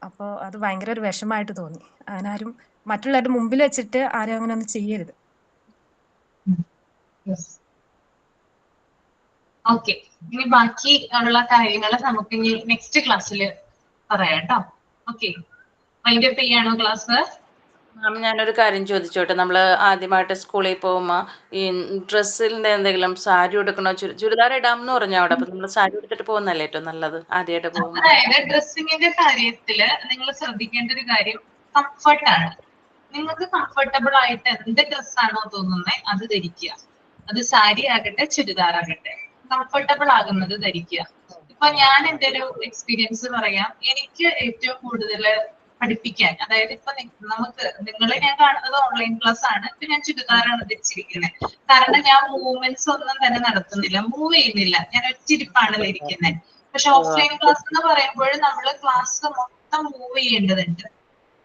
അപ്പോൾ അത് ഭയങ്കര ഒരു വിഷമമായിട്ട് തോന്നി. അങ്ങനെ ആരും മറ്റുള്ളവരുടെ മുമ്പിൽ വെച്ചിട്ട് ആരും അങ്ങനെ ഒന്നും ചെയ്യരുത്. ഓക്കെ, ഇനി ബാക്കി ഉള്ള കാര്യങ്ങൾ നമുക്ക് ഇനി നെക്സ്റ്റ് ക്ലാസ്സിൽ പറയാം കേട്ടോ. ഓക്കെ, വൈൻഡ് അപ്പ് ചെയ്യാണോ ക്ലാസ്? ഞാനൊരു കാര്യം ചോദിച്ചോട്ടെ? നമ്മള് ആദ്യമായിട്ട് സ്കൂളിൽ പോകുമ്പോ ഈ ഡ്രസ്സിന്റെ എന്തെങ്കിലും സാരി ഉടുക്കണോ ചുരിദാർ ഇടാമെന്ന് പറഞ്ഞു അവിടെ. അപ്പൊ നമ്മള് സാരി എടുത്തിട്ട് പോകുന്നല്ലേ ഏറ്റവും നല്ലത് ആദ്യമായിട്ട് പോകുമ്പോ? അതായത് ഡ്രസ്സിങ്ങിന്റെ കാര്യത്തില് നിങ്ങൾ ശ്രദ്ധിക്കേണ്ട ഒരു കാര്യം കംഫർട്ടാണ്. നിങ്ങൾക്ക് കംഫർട്ടബിൾ ആയിട്ട് എന്ത് ഡ്രസ്സാണോ തോന്നുന്നത് അത് ധരിക്കുക. അത് സാരി ആകട്ടെ ചുരിദാർ ആകട്ടെ, കംഫർട്ടബിൾ ആകുന്നത് ധരിക്കുക. ഇപ്പൊ ഞാൻ എന്റെ ഒരു എക്സ്പീരിയൻസ് പറയാം. എനിക്ക് ഏറ്റവും കൂടുതൽ പഠിപ്പിക്കാൻ, അതായത് ഇപ്പൊ നിങ്ങളെ ഞാൻ കാണുന്നത് ഓൺലൈൻ ക്ലാസ് ആണ്. ഇപ്പൊ ഞാൻ ചുരിദാറാണ് ധരിച്ചിരിക്കുന്നത്. കാരണം ഞാൻ മൂവ്മെന്റ്സ് ഒന്നും തന്നെ നടത്തുന്നില്ല, മൂവ് ചെയ്യുന്നില്ല, ഞാൻ ഒറ്റിരിപ്പാണ് ഇരിക്കുന്നത്. പക്ഷെ ഓഫ്ലൈൻ ക്ലാസ് എന്ന് പറയുമ്പോൾ നമ്മൾ ക്ലാസ് മൊത്തം മൂവ് ചെയ്യേണ്ടതുണ്ട്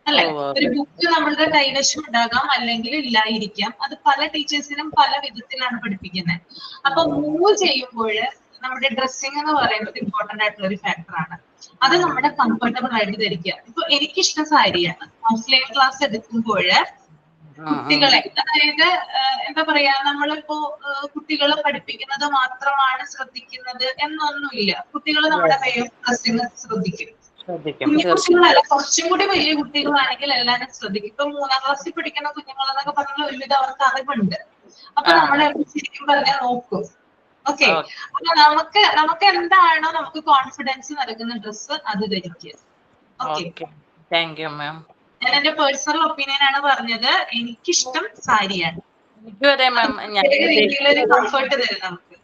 അല്ലെ? ഒരു ബുക്ക് നമ്മളുടെ കൈവശം ഉണ്ടാകാം, അല്ലെങ്കിൽ ഇല്ലായിരിക്കാം. അത് പല ടീച്ചേഴ്സിനും പല വിധത്തിലാണ് പഠിപ്പിക്കുന്നത്. അപ്പൊ മൂവ് ചെയ്യുമ്പോൾ നമ്മുടെ ഡ്രസ്സിംഗ് എന്ന് പറയുന്നത് ഇമ്പോർട്ടന്റ് ആയിട്ടുള്ള ഒരു ഫാക്ടറാണ്. അത് നമ്മുടെ കംഫർട്ടബിൾ ആയിട്ട് ധരിക്കുക. ഇപ്പൊ എനിക്കിഷ്ടം സാരിയാണ്. ഓഫ്ലൈൻ ക്ലാസ് എടുക്കുമ്പോൾ കുട്ടികളെ, അതായത് എന്താ പറയാ, നമ്മളിപ്പോ കുട്ടികളെ പഠിപ്പിക്കുന്നത് മാത്രമാണ് ശ്രദ്ധിക്കുന്നത് എന്നൊന്നുമില്ല. കുട്ടികൾ നമ്മുടെ ഡ്രസ്സിംഗ് ശ്രദ്ധിക്കും. കുഞ്ഞുകുട്ടികളല്ല, കുറച്ചും കൂടി വലിയ കുട്ടികളാണെങ്കിൽ എല്ലാവരും ശ്രദ്ധിക്കും. ഇപ്പൊ 3ാം ക്ലാസ്സിൽ പഠിക്കുന്ന കുഞ്ഞുങ്ങളെന്നൊക്കെ പറഞ്ഞാൽ ഒരുവിധം അവർക്ക് അറിവുണ്ട്. അപ്പൊ നമ്മളെ ശരിക്കും പറഞ്ഞാൽ നോക്കും. ഓക്കെ, അപ്പൊ നമുക്ക് എന്താണോ നമുക്ക് കോൺഫിഡൻസ് നൽകുന്ന ഡ്രസ്സ് അത് ധരിക്കുക. Okay, thank you ma'am. ഞാൻ എന്റെ പേഴ്സണൽ ഒപ്പീനിയൻ ആണ് പറഞ്ഞത്. എനിക്കിഷ്ടം സാരിയാണ്. കംഫർട്ട് തരും നമുക്ക്.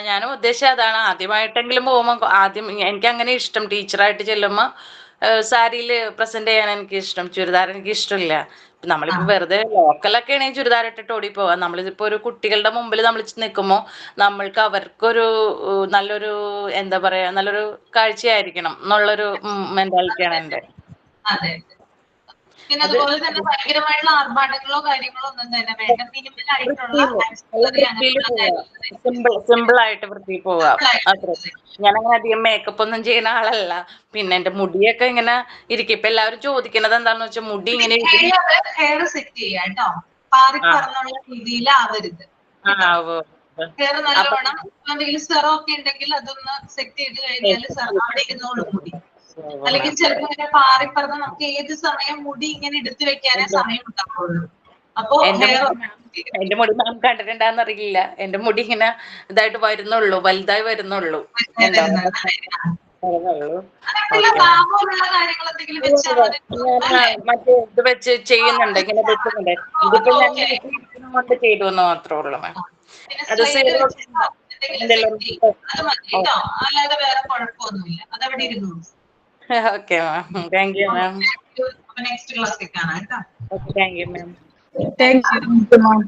ഞാനും ഉദ്ദേശിച്ചത് അതാണ്. ആദ്യമായിട്ടെങ്കിലും പോകുമ്പോ ആദ്യം എനിക്ക് അങ്ങനെ ഇഷ്ടം, ടീച്ചറായിട്ട് ചെല്ലുമ്പോ സാരിയിൽ പ്രസന്റ് ചെയ്യാൻ എനിക്ക് ഇഷ്ടം. ചുരിദാർ എനിക്ക് ഇഷ്ടമില്ല. നമ്മളിപ്പോ വെറുതെ ലോക്കലൊക്കെ ആണെങ്കിൽ ചുരിദാർ ഇട്ടിട്ട് ഓടി പോവാം. നമ്മളിപ്പോ ഒരു കുട്ടികളുടെ മുമ്പിൽ നമ്മൾ നിൽക്കുമ്പോ നമ്മൾക്ക് അവർക്കൊരു നല്ലൊരു എന്താ പറയാ, നല്ലൊരു കാഴ്ചയായിരിക്കണം എന്നുള്ളൊരു മെന്റാലിറ്റിയാണ് എന്റെ. അതെ, പിന്നെ അതുപോലെ തന്നെ ഭയങ്കരമായിട്ടുള്ള ആർഭാടങ്ങളോ കാര്യങ്ങളോ ഒന്നും തന്നെ വേണ്ട. മിനിമൽ ആയിട്ടുള്ള സിമ്പിൾ ആയിട്ട് വൃത്തി പോവാം. ഞാനങ്ങനെ അധികം മേക്കപ്പ് ഒന്നും ചെയ്യുന്ന ആളല്ല. പിന്നെ എന്റെ മുടിയൊക്കെ ഇങ്ങനെ ഇരിക്കും. ഇപ്പൊ എല്ലാവരും ചോദിക്കുന്നത് എന്താണെന്ന് വെച്ചാൽ മുടി ഇങ്ങനെ ഹെയർ സെറ്റ് ചെയ്യാം കേട്ടോ. പാറി പറന്നുള്ള രീതിയിലാവരുത്. ഹെയർ നല്ലോണം എന്തെങ്കിലും സെറോ ഒക്കെ ഉണ്ടെങ്കിൽ അതൊന്ന് സെറ്റ് ചെയ്ത് കഴിഞ്ഞാൽ അവിടെ ഇരുന്നോളും മുടി. അല്ലെങ്കിൽ ചിലപ്പോ ഇങ്ങനെ പാറി പറഞ്ഞ നമുക്ക് ഏത് സമയം മുടി ഇങ്ങനെ എടുത്തു വെക്കാനേ സമയം ഉണ്ടാവുള്ളൂ. അപ്പൊ എന്റെ മുടി മാം കണ്ടിട്ടുണ്ടാന്ന് അറിയില്ല. എന്റെ മുടി ഇങ്ങനെ ഇതായിട്ട് വരുന്നുള്ളൂ, വലുതായി വരുന്നുള്ളൂ. മറ്റേ ഇത് വെച്ച് ചെയ്യുന്നുണ്ട്, ഇങ്ങനെ വെക്കുന്നുണ്ട്. ഇതിപ്പോ ഞാൻ കൊണ്ട് ചെയ്തു എന്ന് മാത്രമേ ഉള്ളൂ മാം. അത് അല്ലാതെ വേറെ കുഴപ്പമൊന്നുമില്ല. അതവിടെ ഇരുന്നു. Okay ma'am, thank you ma'am. Next ക്ലാസ്സിൽ കാണാം കേട്ടോ. Thank you ma'am. Thank you ma'am.